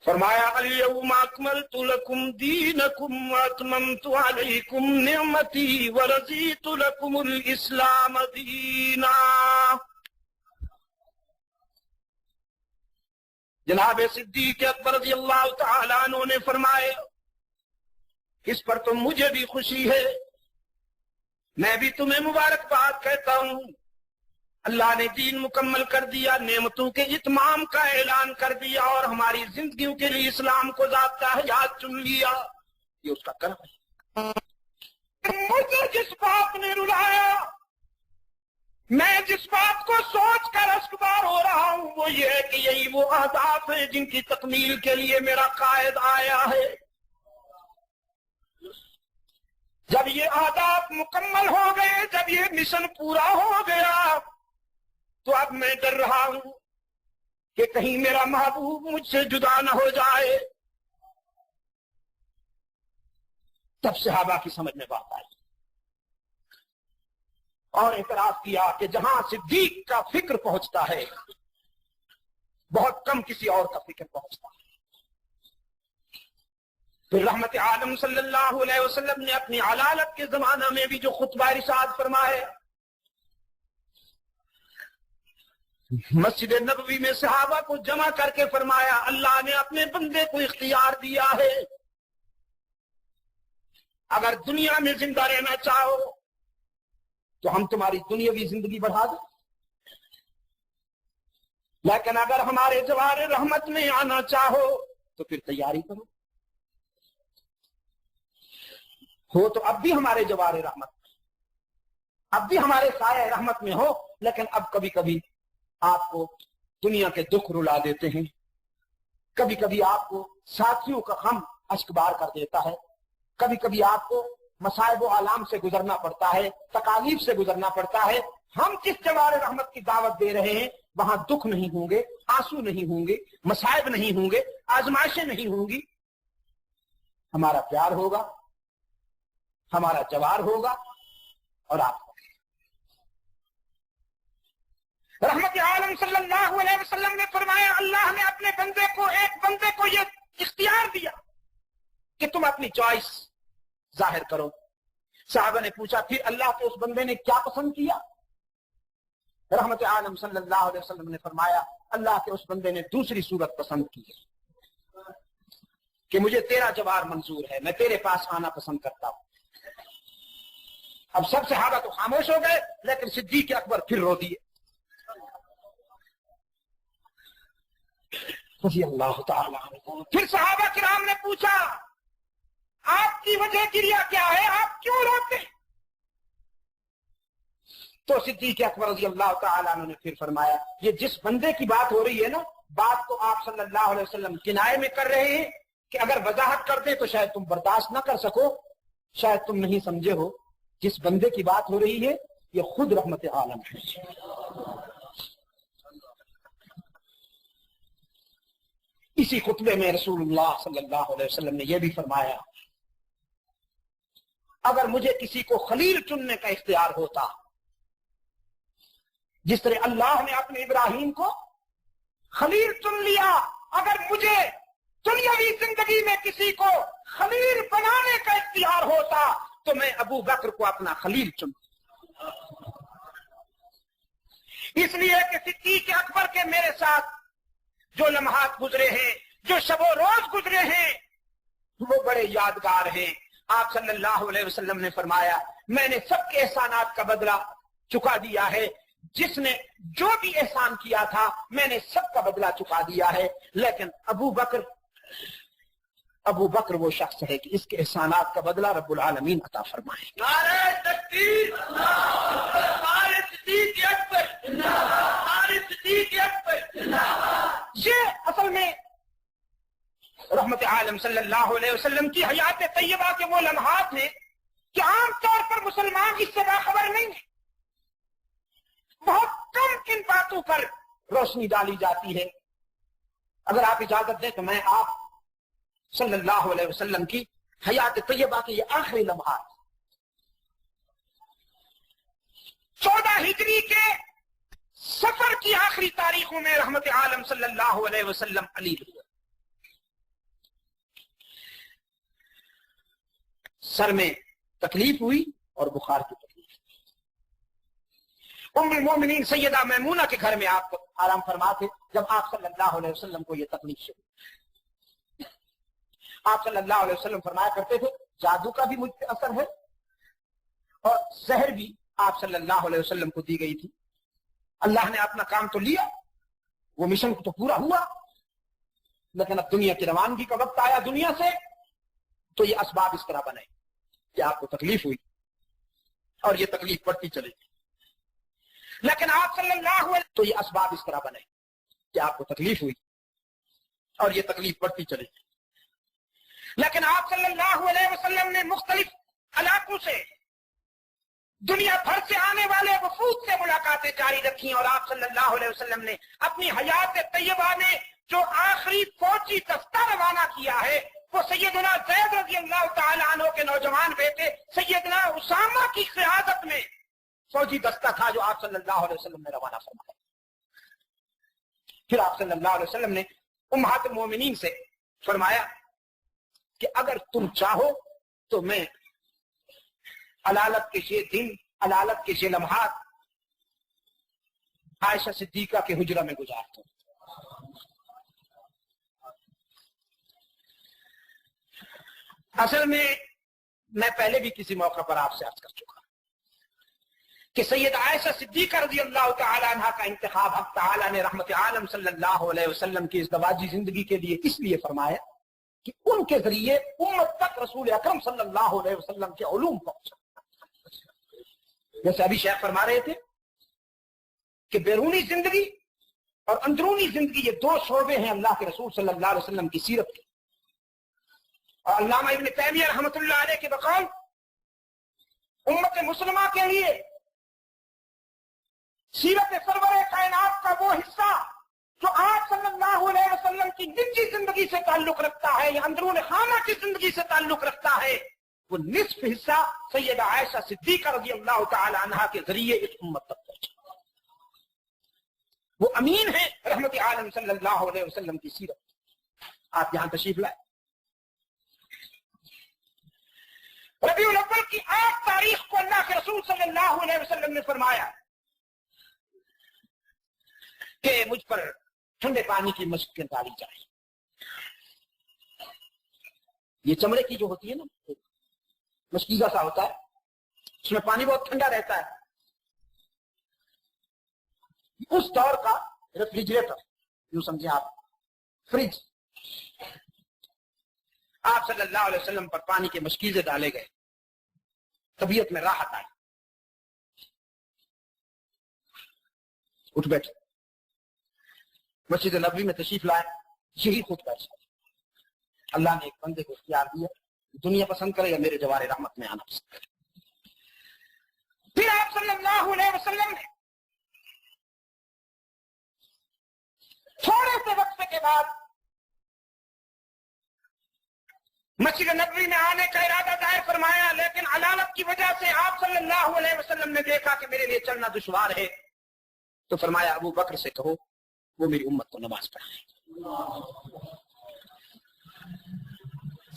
فرمایا الیوم اکملت لکم دینکم واتممت علیکم نعمتی ورضیت لکم الاسلام دینا۔ جناب صدیق اکبر رضی اللہ تعالیٰ عنہ نے فرمائے، اس پر تو مجھے بھی خوشی ہے، میں بھی تمہیں مبارکباد کہتا ہوں، اللہ نے دین مکمل کر دیا، نعمتوں کے اتمام کا اعلان کر دیا، اور ہماری زندگیوں کے لیے اسلام کو ضابطہ حیات چن لیا۔ یہ اس کا کرم ہے۔ مجھے جس بات نے رلایا، میں جس بات کو سوچ کر اشکبار ہو رہا ہوں، وہ یہ ہے کہ یہی وہ اہداف ہیں جن کی تکمیل کے لیے میرا قائد آیا ہے۔ جب یہ اہداف مکمل ہو گئے، جب یہ مشن پورا ہو گیا، تو اب میں ڈر رہا ہوں کہ کہیں میرا محبوب مجھ سے جدا نہ ہو جائے۔ تب صحابہ کی سمجھ میں بات آئی اور اعتراف کیا کہ جہاں صدیق کا فکر پہنچتا ہے، بہت کم کسی اور کا فکر پہنچتا ہے۔ پھر رحمت عالم صلی اللہ علیہ وسلم نے اپنی علالت کے زمانہ میں بھی جو خطبہ ارشاد فرمائے، مسجد نبوی میں صحابہ کو جمع کر کے فرمایا، اللہ نے اپنے بندے کو اختیار دیا ہے، اگر دنیا میں زندہ رہنا چاہو تو ہم تمہاری دنیاوی زندگی بڑھا دیں، لیکن اگر ہمارے جوار رحمت میں آنا چاہو تو پھر تیاری کرو۔ ہو تو اب بھی ہمارے جوار رحمت میں، اب بھی ہمارے سایہ رحمت میں ہو، لیکن اب کبھی کبھی آپ کو دنیا کے دکھ رلا دیتے ہیں، کبھی کبھی آپ کو ساتھیوں کا غم اشکبار کر دیتا ہے، کبھی کبھی آپ کو مصائب و آلام سے گزرنا پڑتا ہے، تکالیف سے گزرنا پڑتا ہے۔ ہم جس جوار رحمت کی دعوت دے رہے ہیں وہاں دکھ نہیں ہوں گے، آنسو نہیں ہوں گے، مصائب نہیں ہوں گے، آزمائشیں نہیں ہوں گی، ہمارا پیار ہوگا، ہمارا جوار ہوگا، اور آپ رحمت عالم صلی اللہ علیہ وسلم نے فرمایا، اللہ نے اپنے بندے کو، ایک بندے کو یہ اختیار دیا کہ تم اپنی چوائس ظاہر کرو۔ صحابہ نے پوچھا، پھر اللہ کے اس بندے نے کیا پسند کیا؟ رحمت عالم صلی اللہ علیہ وسلم نے فرمایا، اللہ کے اس بندے نے دوسری صورت پسند کی ہے کہ مجھے تیرا جوار منظور ہے، میں تیرے پاس آنا پسند کرتا ہوں۔ اب سب صحابہ تو خاموش ہو گئے، لیکن صدیق اکبر پھر رو دیے رضی اللہ تعالیٰ عنہ۔ پھر صحابہ کرام نے پوچھا، آپ کی وجہ گریہ کیا ہے، آپ کیوں روتے ہیں؟ تو صدیق اکبر رضی اللہ تعالیٰ عنہ نے پھر فرمایا یہ جس بندے کی بات ہو رہی ہے نا، بات تو آپ صلی اللہ علیہ وسلم کنائے میں کر رہے ہیں کہ اگر وضاحت کر دیں تو شاید تم برداشت نہ کر سکو، شاید تم نہیں سمجھے ہو، جس بندے کی بات ہو رہی ہے یہ خود رحمت عالم ہے۔ اسی خطبے میں رسول اللہ صلی اللہ علیہ وسلم نے یہ بھی فرمایا اگر مجھے کسی کو خلیل چننے کا اختیار ہوتا، جس طرح اللہ نے اپنے ابراہیم کو خلیل چن لیا، اگر مجھے دنیاوی زندگی میں کسی کو خلیل بنانے کا اختیار ہوتا تو میں ابو بکر کو اپنا خلیل چنتا، اس لیے کہ صدیق اکبر کے میرے ساتھ جو لمحات گزرے ہیں، جو شب و روز گزرے ہیں، وہ بڑے یادگار ہیں۔ آپ صلی اللہ علیہ وسلم نے فرمایا میں نے سب کے احسانات کا بدلہ چکا دیا ہے، جس نے جو بھی احسان کیا تھا میں نے سب کا بدلہ چکا دیا ہے، لیکن ابو بکر وہ شخص ہے کہ اس کے احسانات کا بدلہ رب العالمین عطا فرمائے۔ نعرہ تکبیر، نعرہ صدیق اکبر، نعرہ صدیق اکبر۔ یہ اصل میں رحمت عالم صلی اللہ علیہ وسلم کی حیات طیبہ کے وہ لمحات ہیں کہ عام طور پر مسلمان اس سے باخبر نہیں ہے، بہت کم کن باتوں پر روشنی ڈالی جاتی ہے۔ اگر آپ اجازت دیں تو میں آپ صلی اللہ علیہ وسلم کی حیات طیبہ کے یہ آخری لمحات 14 ہجری کے سفر کی آخری تاریخوں میں رحمت عالم صلی اللہ علیہ وسلم علی ہوئے، سر میں تکلیف ہوئی اور بخار کی تکلیف ہوئی۔ ام المومنین سیدہ میمونہ کے گھر میں آپ آرام فرما تھے جب آپ صلی اللہ علیہ وسلم کو یہ تکلیف شروع۔ آپ صلی اللہ علیہ وسلم فرمایا کرتے تھے جادو کا بھی مجھ پہ اثر ہے اور زہر بھی آپ صلی اللہ علیہ وسلم کو دی گئی تھی۔ اللہ نے اپنا کام تو لیا، وہ مشن تو پورا ہوا، لیکن اب دنیا کی روانگی کا وقت آیا دنیا سے، تو یہ اسباب اس طرح بنے کہ آپ کو تکلیف ہوئی اور یہ تکلیف بڑھتی چلے گی، لیکن آپ صلی اللہ علیہ تو یہ اسباب اس طرح بنے کہ آپ کو تکلیف ہوئی اور یہ تکلیف بڑھتی چلے گی، لیکن آپ صلی اللہ علیہ وسلم نے مختلف علاقوں سے دنیا بھر سے آنے والے وفود سے ملاقاتیں جاری رکھی، اور آپ صلی اللہ علیہ وسلم نے اپنی حیات طیبہ میں جو آخری فوجی دستہ روانہ کیا ہے وہ سیدنا زید رضی اللہ تعالیٰ عنہ کے نوجوان بیٹے سیدنا اسامہ کی قیادت میں فوجی دستہ تھا جو آپ صلی اللہ علیہ وسلم نے روانہ فرمایا۔ پھر آپ صلی اللہ علیہ وسلم نے امہات المومنین سے فرمایا کہ اگر تم چاہو تو میں علالت کے یہ دن، علالت کے یہ لمحات عائشہ صدیقہ کے حجرہ میں گزارتا ہوں۔ اصل میں پہلے بھی کسی موقع پر آپ سے عرض کر چکا کہ سید عائشہ صدیقہ رضی اللہ تعالی عنہ کا انتخاب حق تعالی نے رحمت عالم صلی اللہ علیہ وسلم کی ازدواجی زندگی کے لیے اس لیے فرمایا کہ ان کے ذریعے امت تک رسول اکرم صلی اللہ علیہ وسلم کے علوم پہنچا۔ جیسے ابھی شیخ فرما رہے تھے کہ بیرونی زندگی اور اندرونی زندگی یہ دو شعبے ہیں اللہ کے رسول صلی اللہ علیہ وسلم کی سیرت کے، اور علامہ ابن تیمیہ رحمۃ اللہ علیہ کے بقول امت مسلمہ کے لیے سیرت سرور کائنات کا وہ حصہ جو آپ صلی اللہ علیہ وسلم کی نجی زندگی سے تعلق رکھتا ہے یا اندرون خانہ کی زندگی سے تعلق رکھتا ہے، وہ نصف حصہ سیدہ عائشہ صدیقہ رضی اللہ تعالی عنہا کے ذریعے اس امت تک پہنچا۔ وہ امین ہے رحمت عالم صلی اللہ علیہ وسلم کی سیرت۔ آپ یہاں تشریف لائے، ربیع الاول کی 8 تاریخ کو اللہ کے رسول صلی اللہ علیہ وسلم نے فرمایا کہ مجھ پر ٹھنڈے پانی کی مشقیں ڈالی جائے۔ یہ چمڑے کی جو ہوتی ہے نا، مشکیزہ سا ہوتا ہے، اس میں پانی بہت ٹھنڈا رہتا ہے، اس دور کا ریفریجریٹر یوں سمجھیں آپ، فریج۔ آپ صلی اللہ علیہ وسلم پر پانی کے مشکیزے ڈالے گئے، طبیعت میں راحت آئی، اٹھ بیٹھے, مسجد نبوی میں تشریف لائے, یہی خطبہ ہے. اللہ نے ایک بندے کو اختیار دیا, دنیا پسند کرے یا میرے جوار رحمت میں آنا پسند کرے. پھر آپ صلی اللہ علیہ وسلم نے تھوڑے سے وقت کے بعد مسجد نبوی میں آنے کا ارادہ ظاہر فرمایا, لیکن علامت کی وجہ سے آپ صلی اللہ علیہ وسلم نے دیکھا کہ میرے لیے چلنا دشوار ہے, تو فرمایا ابو بکر سے کہو وہ میری امت کو نماز پڑھائے.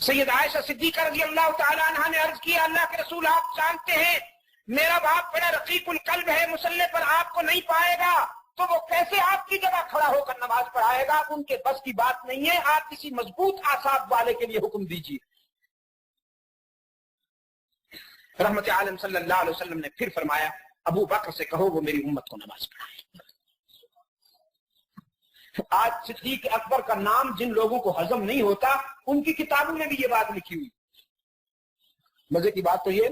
سید عائشہ صدیقہ رضی اللہ تعالی عنہا نے عرض کیا, اللہ کے رسول آپ جانتے ہیں میرا باپ بڑا رقیق القلب ہے, مصلی پر آپ کو نہیں پائے گا تو وہ کیسے آپ کی جگہ کھڑا ہو کر نماز پڑھائے گا, ان کے بس کی بات نہیں ہے, آپ کسی مضبوط اعصاب والے کے لیے حکم دیجیے. رحمت عالم صلی اللہ علیہ وسلم نے پھر فرمایا ابو بکر سے کہو وہ میری امت کو نماز پڑھائے. آج صدیق اکبر کا نام جن لوگوں کو ہضم نہیں ہوتا ان کی کتابوں میں بھی یہ بات لکھی ہوئی. مزے کی بات تو یہ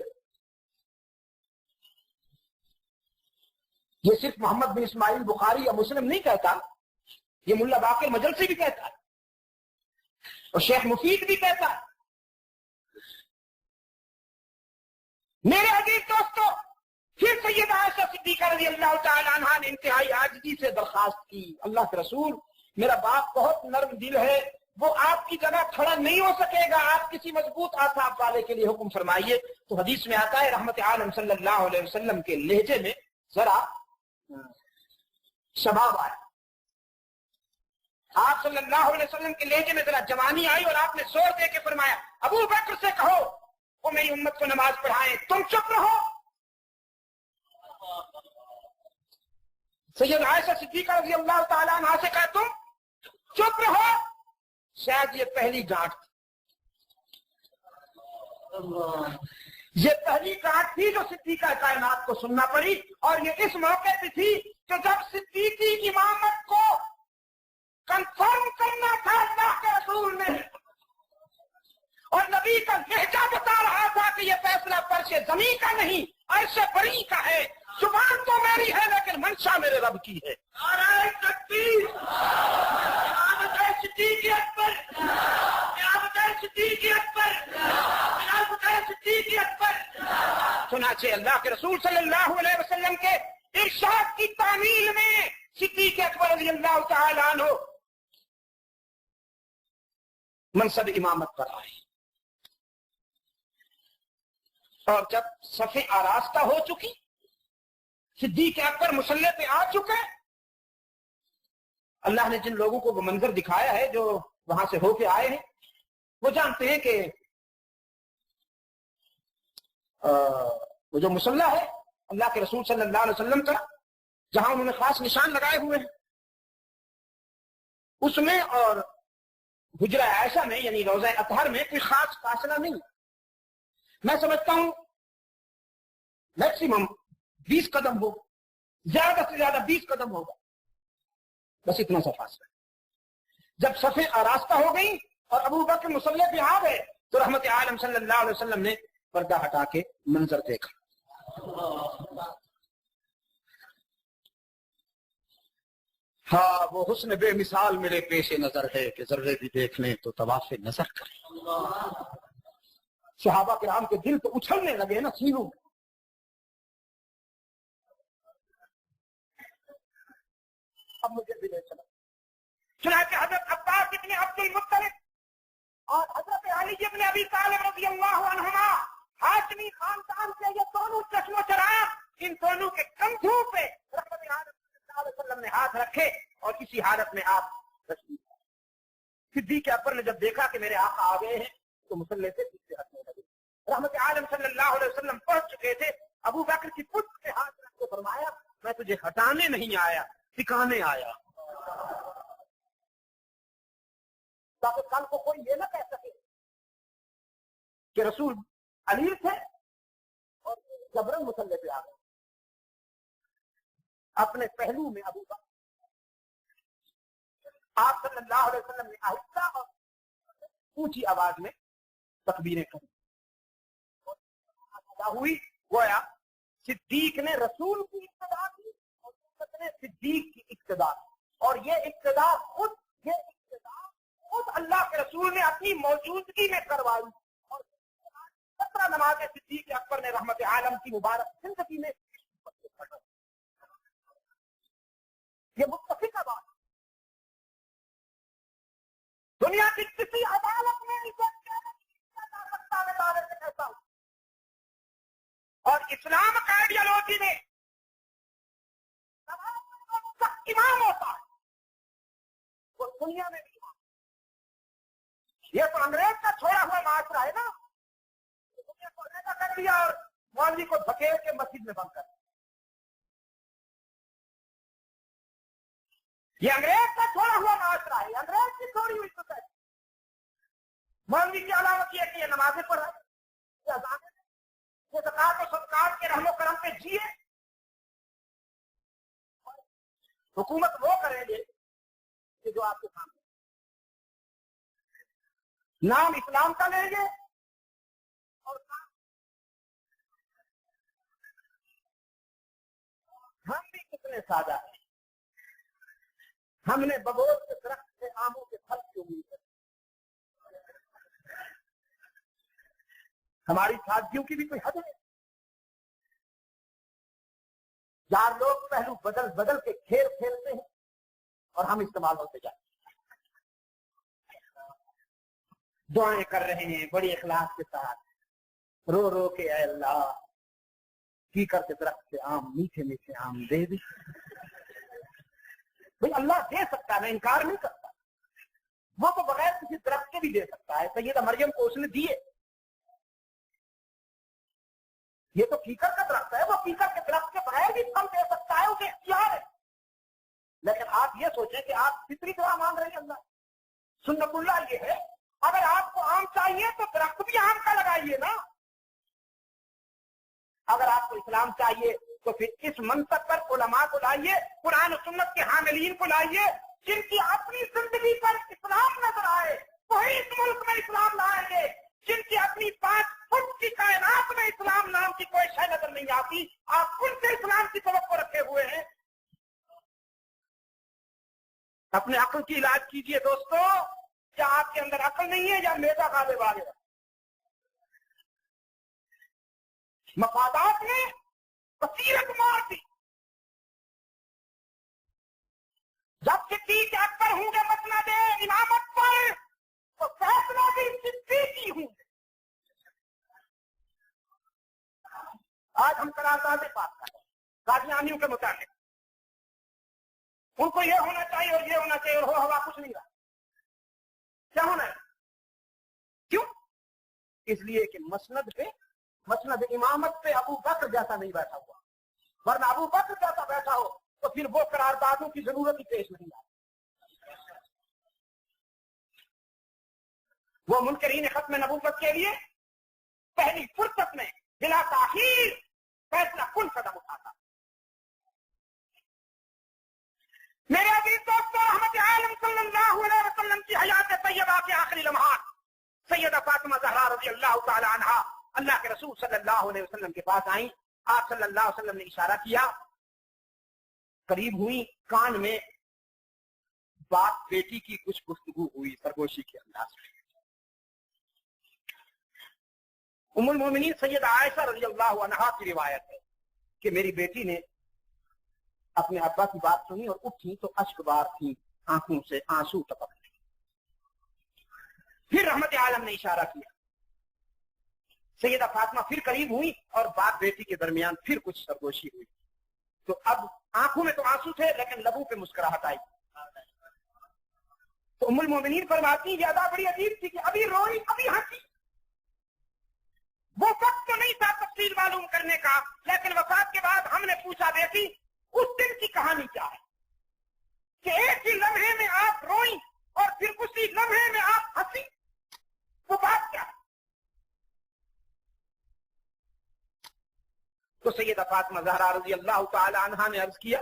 صرف محمد بن اسماعیل بخاری یا مسلم نہیں کہتا, یہ ملا باقر مجلسی بھی کہتا ہے اور شیخ مفید بھی کہتا ہے. میرے عزیز دوستو, پھر سید عائشہ صدیقہ رضی اللہ تعالی عنہا نے انتہائی عاجزی سے درخواست کی, اللہ کے رسول میرا باپ بہت نرم دل ہے, وہ آپ کی جگہ کھڑا نہیں ہو سکے گا, آپ کسی مضبوط اعصاب والے کے لیے حکم فرمائیے. تو حدیث میں آتا ہے رحمت عالم صلی اللہ علیہ وسلم کے لہجے میں ذرا شباب آیا, آپ صلی اللہ علیہ وسلم کے لہجے میں ذرا جوانی آئی اور آپ نے زور دے کے فرمایا ابو بکر سے کہو وہ میری امت کو نماز پڑھائیں, تم چپ رہو. سید عائشہ صدیقہ رضی اللہ تعالیٰ عنہا سے کہا تم چپ رہو. شاید یہ پہلی ڈانٹ تھی, یہ پہلی ڈانٹ تھی جو صدیقہ کائنات کو سننا پڑی, اور یہ اس موقع پہ تھی کہ جب صدیقی امامت کو کنفرم کرنا تھا اللہ کے رسول نے, اور نبی کا لہجہ بتا رہا تھا کہ یہ فیصلہ فرش زمین کا نہیں عرش بری کا ہے, زبان تو میری ہے لیکن منشا میرے رب کی ہے. نعرہ تکبیر, قیامت صدیق اکبر, قیامت صدیق اکبر, قیامت صدیق اکبر. چنانچہ اللہ کے رسول صلی اللہ علیہ وسلم کے ارشاد کی تعمیل میں صدیق اکبر رضی اللہ تعالی عنہ منصب امامت پر آئے, اور جب صفیں آراستہ ہو چکی, صدیق اکبر مصلی پہ آ چکے, اللہ نے جن لوگوں کو وہ منظر دکھایا ہے جو وہاں سے ہو کے آئے ہیں وہ جانتے ہیں کہ وہ جو مصلی ہے اللہ کے رسول صلی اللہ علیہ وسلم کا, جہاں انہوں نے خاص نشان لگائے ہوئے ہیں, اس میں اور حجرہ عائشہ میں یعنی روضہ اطہر میں کوئی خاص فاصلہ نہیں. میں سمجھتا ہوں میکسیمم 20 قدم ہو, زیادہ سے زیادہ 20 قدم ہوگا, بس اتنا سا فاصلہ. جب صفیں آراستہ ہو گئی اور ابو بکر مصلی پہ آ گئے تو رحمت عالم صلی اللہ علیہ وسلم نے پردہ ہٹا کے منظر دیکھا. ہاں وہ حسن بے مثال میرے پیش نظر ہے کہ ذرے بھی دیکھ لیں تو طواف نظر کریں. صحابہ کرام کے دل تو اچھلنے لگے نا سینوں میں. اب مجھے بھی لے چلا. چنانچہ حضرت عباس ابن عبد المطلب اور حضرت علی ابن ابی طالب رضی اللہ عنہما ہاشمی خاندان سے یہ دونوں چشم و چراغ, ان دونوں کے کندھوں پہ رحمت عالم صلی اللہ علیہ وسلم نے ہاتھ رکھے اور اسی حالت میں آپ تشریف لائے. صدیق اکبر نے جب دیکھا کہ میرے آقا آ گئے ہیں تو مصلی سے پیچھے ہٹنے لگے. رحمت عالم صلی اللہ علیہ وسلم پہنچ چکے تھے, ابو بکر کی پشت پہ ہاتھ رکھ کے فرمایا میں تجھے ہٹانے نہیں آیا, سکھانے آیا, تاکہ کل کو کوئی یہ نہ کہہ سکے کہ رسول علی تھے اور جبرن مصلی پہ آ گئے. اپنے پہلو میں ابو بکر آپ صلی اللہ علیہ وسلم نے آہستہ اور اونچی آواز میں تکبیریں کری ہوئی, گویا صدیق نے رسول کی ابتدا کی اور صدیق کی اقتدا، اور یہ اقتدا خود اللہ کے رسول نے اپنی موجودگی میں کروائی، اور 17 نماز صدیق اکبر نے رحمت عالم کی مبارک زندگی میں یہ متفقہ بات دنیا کی کسی عدالت میں اسے جا سکتا ہے دعوے سے کہتا ہوں، اور اسلام کا آئیڈیالوجی میں امام ہوتا ہے وہ دنیا میں بھی امام۔ یہ تو انگریز کا چھوڑا ہوا معاشرہ ہے نا، دنیا کو علیحدہ کر دیا اور مولوی کو دھکیل کے مسجد میں بند کر دیا۔ یہ انگریز کا چھوڑا ہوا معاشرہ ہے، انگریز کی چھوڑی ہوئی سوسائٹی۔ مولوی کی علامت یہ کہ یہ نمازیں پڑھا، یہ اذانیں دے، یہ زکات و صدقات کے رحم و کرم پہ جیے۔ حکومت وہ کریں گے کہ جو آپ کے سامنے نام اسلام کا لیں گے، اور ہم بھی کتنے سادہ ہیں، ہم نے بغور کے درخت سے آموں کے پھل کی امید ہے، ہماری سادگیوں کی بھی کوئی حد ہے۔ چار لوگ پہلو بدل بدل کے کھیل کھیلتے ہیں اور ہم استعمال ہوتے جاتے ہیں، دعائیں کر رہے ہیں بڑی اخلاص کے ساتھ، رو رو کے اے اللہ کیکر کے درخت سے آم، میٹھے میٹھے آم دے دے۔ بھئی اللہ دے سکتا ہے، میں انکار نہیں کرتا، وہ تو بغیر کسی درخت کے بھی دے سکتا ہے۔ سیدہ مریم کو اس نے دیے، یہ تو کیکر کا درخت ہے، وہ کیکر کے درخت کے بغیر بھی پھل دے سکتا ہے، اسے اختیار ہے۔ لیکن آپ یہ سوچیں کہ آپ فطری دعا مانگ رہے ہیں اللہ، سنت اللہ یہ ہے اگر آپ کو آم چاہیے تو درخت بھی آم کا لگائیے نا۔ اگر آپ کو اسلام چاہیے تو پھر اس منصب پر علماء کو لائیے، قرآن و سنت کے حاملین کو لائیے، جن کی اپنی زندگی پر اسلام نظر آئے وہی اس ملک میں اسلام لائیں گے، جن کی اپنی 5 فٹ کی کائنات میں اسلام نام کی کوئی شے نظر نہیں آتی، آپ ان سے اسلام کی توقع رکھے ہوئے ہیں۔ اپنے عقل کی علاج کیجئے دوستو، کیا آپ کے اندر عقل نہیں ہے یا میدا غالب آ گیا؟ مفادات نے بصیرت مار دی۔ جب صدیق اکبر ہوں گے مسند امامت پر تو فیصلہ بھی صدیقی ہوں گے۔ آج ہم قراردادیں پاس کر رہے ہیں قادیانیوں کے متعلق، ان کو یہ ہونا چاہیے اور یہ ہونا چاہیے، اور ہو ہوا کچھ نہیں رہا۔ کیا ہونا ہے؟ کیوں؟ اس لیے کہ مسند امامت پہ ابو بکر جیسا نہیں بیٹھا ہوا، ورنہ ابو بکر جیسا بیٹھا ہو تو پھر وہ قراردادوں کی ضرورت ہی پیش نہیں آتی۔ وہ منکرین ختم نبوت کے لیے پہلی فرصت میں بلا تاخیر فیصلہ کن قدم اٹھاتا۔ میرے عزیز دوستو، رحمت عالم صلی اللہ علیہ وسلم کی حیات طیبہ کے آخری لمحات سیدہ فاطمہ زہرا رضی اللہ تعالی عنہا اللہ کے رسول صلی اللہ علیہ وسلم کے پاس آئیں۔ آپ صلی اللہ علیہ وسلم نے اشارہ کیا، قریب ہوئی، کان میں باپ بیٹی کی کچھ گفتگو ہوئی سرگوشی کے انداز میں۔ ام المومنین سیدہ عائشہ رضی اللہ عنہا کی روایت ہے کہ میری بیٹی نے اپنے ابا کی بات سنی اور اٹھی تو اشک بار تھی، آنکھوں سے آنسو ٹپک رہے۔ پھر رحمت عالم نے اشارہ کیا، سیدہ فاطمہ پھر قریب ہوئی اور باپ بیٹی کے درمیان پھر کچھ سرگوشی ہوئی، تو اب آنکھوں میں تو آنسو تھے لیکن لبوں پہ مسکراہٹ آئی۔ تو ام المومنین فرماتی یہ ادا بڑی عجیب تھی کہ ابھی روئی ابھی ہنسی۔ وہ وقت تو نہیں تھا تفصیل معلوم کرنے کا، لیکن وفات کے بعد ہم نے پوچھا بیٹی اس دن کی کہانی کیا ہے کہ ایک ہی لمحے میں آپ روئیں اور پھر اسی لمحے میں آپ ہنسی، وہ بات کیا ہے؟ تو سیدہ فاطمہ زہرا رضی اللہ تعالی عنہا نے عرض کیا،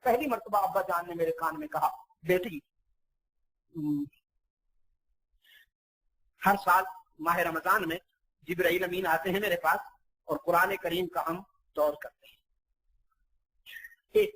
پہلی مرتبہ ابا جان نے میرے کان میں کہا بیٹی ہر سال ماہ رمضان میں جبرائیل امین آتے ہیں میرے پاس اور قرآن کریم کا ہم دور کرتے ہیں۔ ایک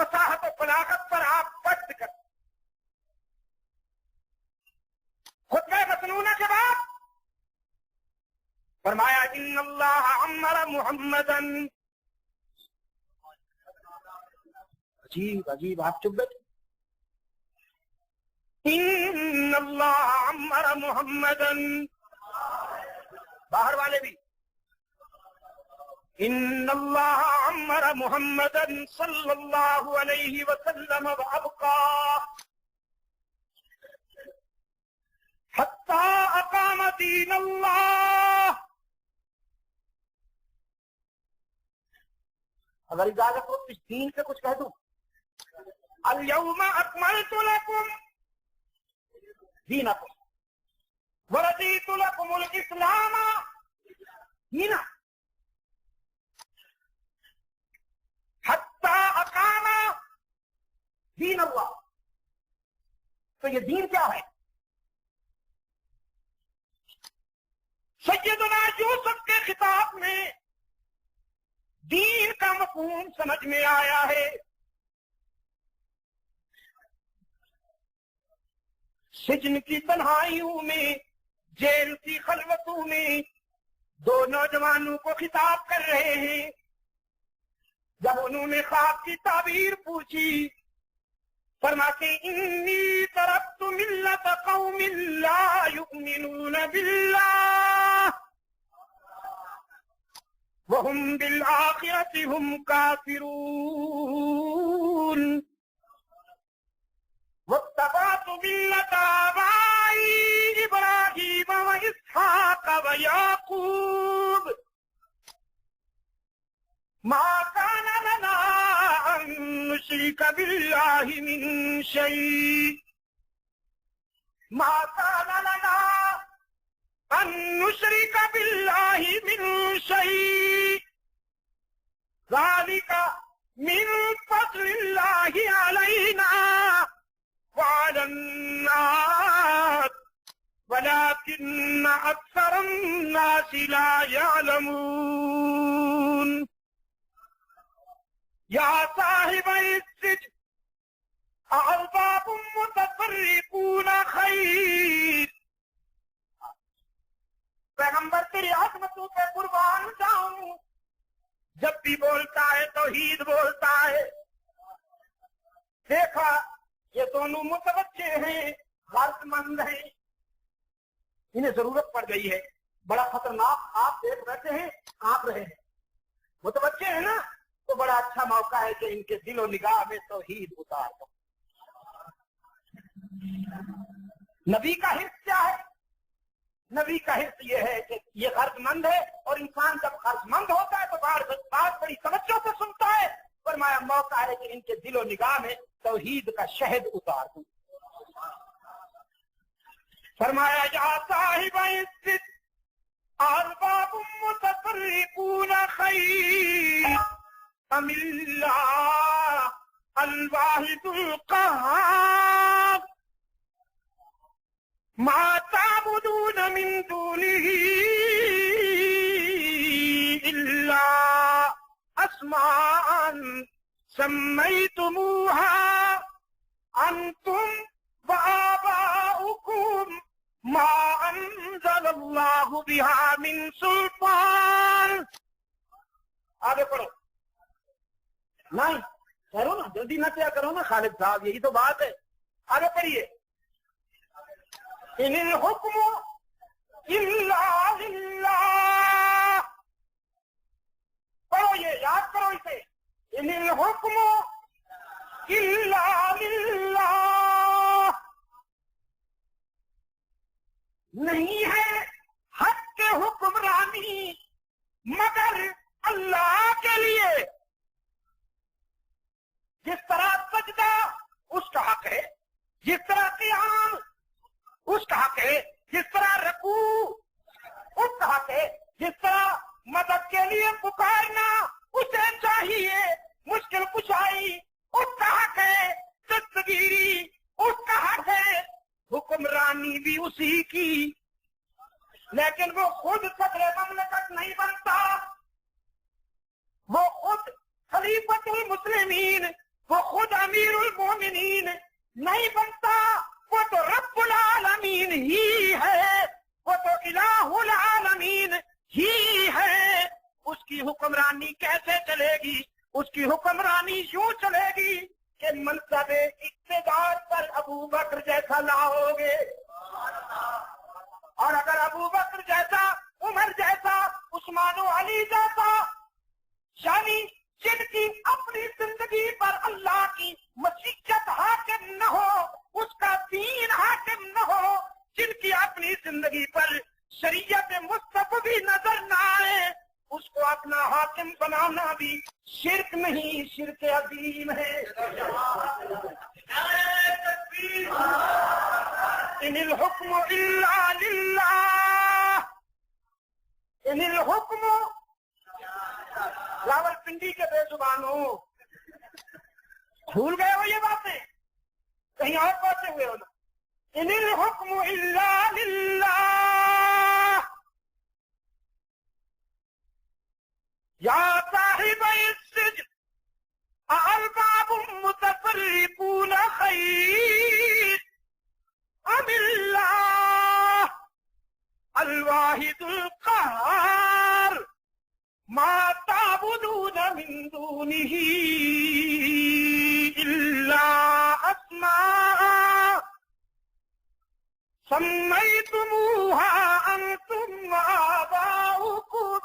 فصاحت و بلاغت پر آپ پٹ کر خطبہ مسنونہ کے بعد فرمایا ان اللہ عمر محمدن. عجیب آپ چپ بیٹھے. ان اللہ عمر محمدن. باہر والے بھی ان اللہ عمر محمدن صلی اللہ علیہ وسلم وابقا حتی اقام دین اللہ. اگر اجازت ہو اس دین سے کچھ کہہ دوں. الیوم اکملت لکم دینکم ورضیت لکم الاسلام دینا حتی اقام دین اللہ. تو یہ دین کیا ہے؟ سیدنا یوسف کے خطاب میں دین کا مفہوم سمجھ میں آیا ہے. سجن کی تنہائیوں میں، جیل کی خلوتوں میں دو نوجوانوں کو خطاب کر رہے ہیں. جب انہوں نے خواب کی تعبیر پوچھی فرماتے انی ترکت ملت قوم لا یؤمنون باللہ وهم بالآخرۃ هم کافرون واتبعت ملت آبائی ابراہیم واسحاق ویعقوب ما كان لنا أن نشرك بالله من شيء ما كان لنا أن نشرك بالله من شيء ذلك من فضل الله علينا وعلى الناس ولكن أكثر الناس لا يعلمون. یا صاحب السجن ارباب متفرقون خیر. پیغمبر تیری عظمتوں پہ قربان جاؤں، جب بھی بولتا ہے توحید بولتا ہے. دیکھا یہ دونوں متوجہ ہیں، غرض مند ہیں، انہیں ضرورت پڑ گئی ہے. بڑا خطرناک آپ دیکھ بیٹھے ہیں، کانپ رہے ہیں. متوجہ ہیں نا، تو بڑا اچھا موقع ہے کہ ان کے دل و نگاہ میں توحید اتار دو. نبی کا حرص کیا ہے؟ نبی کا حرص یہ ہے کہ یہ غرض مند ہے، اور انسان جب غرض مند ہوتا ہے تو بات بڑی توجہ سے سنتا ہے. فرمایا موقع ہے کہ ان کے دل و نگاہ میں توحید کا شہد اتار دوں. فرمایا یا صاحب السجن ارباب متفرقون خیر ام اللہ الواحد القہار ما تعبدون من دونه الا اسماء سمیتموها انتم وآباؤكم ما انزل اللہ بها من سلطان. آگے پڑھو. نہیں کرو نا، جلدی نہ کیا کرو نا خالد صاحب، یہی تو بات ہے. آگے پڑھیے. ان الحکم الا للہ. پڑھو، یہ یاد کرو اسے. ان الحکم الا للہ. نہیں ہے حق کے حکمرانی مگر اللہ کے لیے. جس طرح سجدہ اس کا حق ہے، جس طرح قیام اس کا حق ہے، جس طرح رکوع اس کا حق ہے، جس طرح مدد کے لیے پکارنا اسے چاہیے، مشکل کشائی اس کا حق ہے، دستگیری اس کا حق ہے، حکمرانی بھی اسی کی. لیکن وہ خود صدر مملکت نہیں بنتا، وہ خود خلیفۃ المسلمین وہ خود امیر المومنین نہیں بنتا، وہ تو رب العالمین ہی ہے، وہ تو الہ العالمین ہی ہے۔ اس کی حکمرانی کیسے چلے گی؟ اس کی حکمرانی یوں چلے گی کہ منصب اقتدار پر ابو بکر جیسا لاؤ گے، اور اگر ابو بکر جیسا، عمر جیسا، عثمان و علی جیسا، یعنی جن کی اپنی زندگی پر اللہ کی مشیت حاکم نہ ہو، اس کا دین حاکم نہ ہو، جن کی اپنی زندگی پر شریعت مصطفی نظر نہ آئے، اس کو اپنا حاکم بنانا بھی شرک نہیں، شرک عظیم ہے۔ ان الحکم الا للہ، ان الحکم، راول پنڈی کے بے زبانوں، بھول گئے ہو یہ باتیں؟ کہیں اور پہنچے ہوئے ہو نا؟ ان الحکم الا للہ، یا صاحب السجن ارباب متفرقون خیر ام اللہ الواحد القہار ما تعبدون من دونه الا اسماء سميتموها انتم وآباؤكم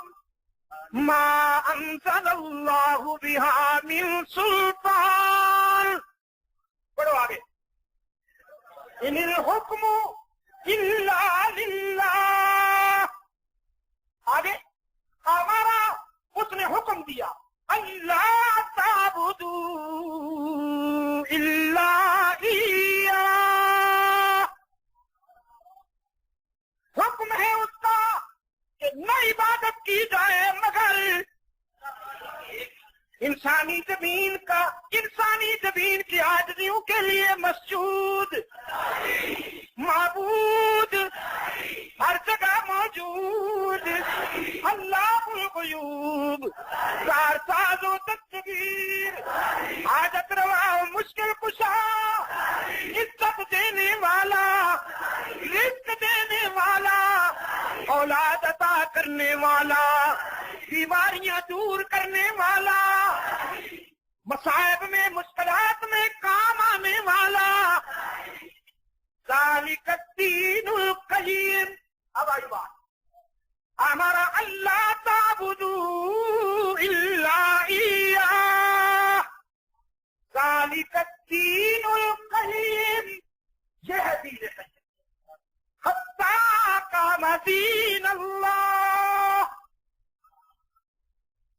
ما انزل اللہ بها من سلطان۔ پڑھو آگے، ان الحکم الا للہ، آگے ہمارا اس نے حکم دیا اللہ تعبدوا الا ایاہ، حکم ہے اس کا کہ نہ عبادت کی جائے مگر انسانی زمین کی عاجزیوں کے لیے مسجود، معبود ہر جگہ موجود، اللہ الغیوب، کارساز و تدبیر، حاجت روا و مشکل کشا، عزت دینے والا، رزق دینے والا، اولاد عطا کرنے والا، بیماریاں دور کرنے والا، مصائب میں مشکلات میں کام آنے والا، ذالک الدین القیم۔ اب آئی بات، ہمارا اللہ تعبدوا الا ایاہ، ذالک الدین القیم، یہ ہے دین قیم، حتی قام دین اللہ۔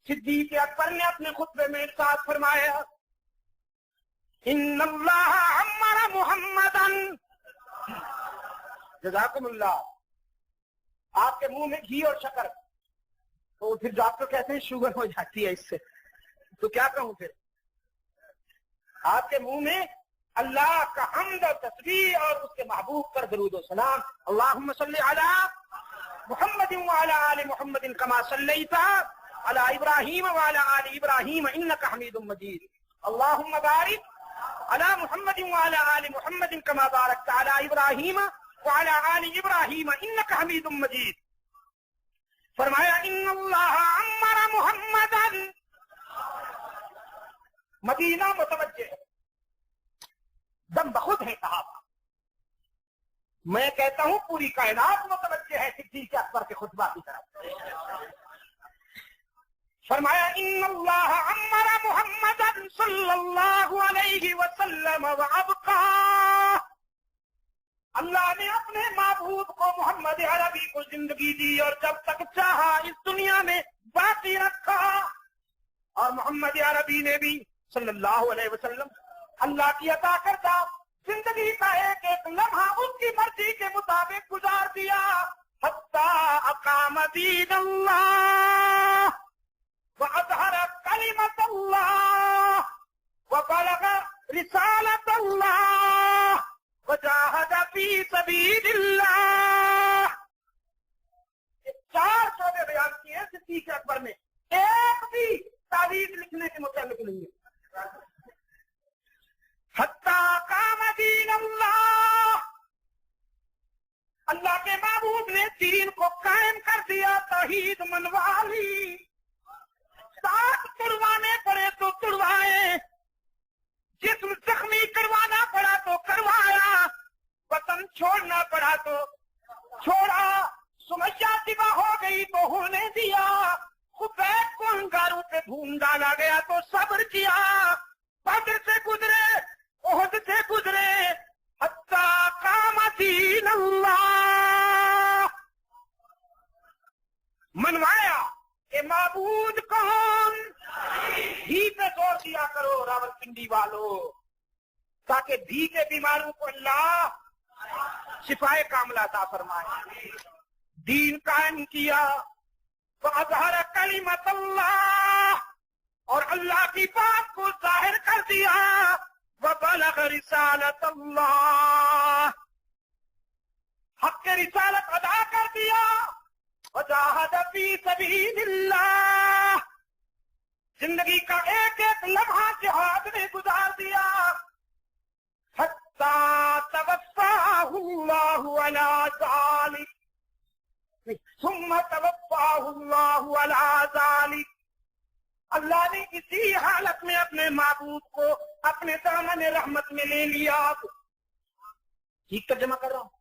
صدیق اکبر نے اپنے خطبے میں ارشاد فرمایا ان اللہ عمر محمدن، جزاکم اللہ۔ آپ کے منہ میں گھی اور شکر، تو پھر ڈاکٹر کہتے ہیں شوگر ہو جاتی ہے اس سے، تو کیا کہوں پھر؟ آپ کے منہ میں اللہ کا حمد اور تسبیح اور اس کے محبوب پر درود و سلام، اللہم صلی علی محمد وعلی آل محمد کما صلیت علی ابراہیم وعلی آل ابراہیم انکا حمید مجید، اللہم بارک علی محمد وعلی آل محمد کما بارکت علی ابراہیم وعلی آل ابراہیم انکا حمید مجید۔ فرمایا ان اللہ عمر محمدن، مدینہ متوجہ ہے، دم بخود ہے صحابہ، میں کہتا ہوں پوری کائنات متوجہ ہے صدیق اکبر کے خطبہ کی طرف۔ فرمایا ان اللہ عمر محمدن صلی اللہ علیہ وسلم وابقا، اللہ نے اپنے معبود کو محمد عربی کو زندگی دی اور جب تک چاہا اس دنیا میں باقی رکھا، اور محمد عربی نے بھی صلی اللہ علیہ وسلم اللہ کی عطا کردہ زندگی کا ایک ایک لمحہ اس کی مرضی کے مطابق گزار دیا، حتی اقام دین اللہ وَأَظْهَرَ كَلِمَةَ اللَّهِ وَبَلَغَ رِسَالَةَ اللَّهِ وَجَاهَدَ فِي سَبِيلِ اللَّهِ۔ چار شعبے بیان کیے صدیق اکبر میں، ایک بھی تاریخ لکھنے کے متعلق نہیں ہے، فوراً چھوڑنا پڑا تو چھوڑا، سمیہ طبع ہو گئی تو ہونے دیا، خبیب کو انگاروں پہ بھون ڈالا گیا تو صبر کیا، بدر سے گزرے، احد سے گزرے، حتی قام دین اللہ، منوایا کہ معبود کون؟ بھی پہ زور دیا کرو راولپنڈی والو، تاکہ بھی کے بیماروں کو اللہ شفائے کاملہ عطا فرمائے۔ دین قائم کیا، فاظہر کلمۃ اللہ، اور اللہ کی بات کو ظاہر کر دیا، وبلغ رسالت اللہ، حق کے رسالت ادا کر دیا، وجاہد فی سبیل اللہ، زندگی کا ایک ایک لمحہ جہاد میں گزار دیا، حتی توفاہ اللہ علی ذالک، ثم توفاہ اللہ علی ذالک، اللہ نے اسی حالت میں اپنے معبود کو اپنے دامن رحمت میں لے لیا۔ ٹھیک ترجمہ کر رہا ہوں،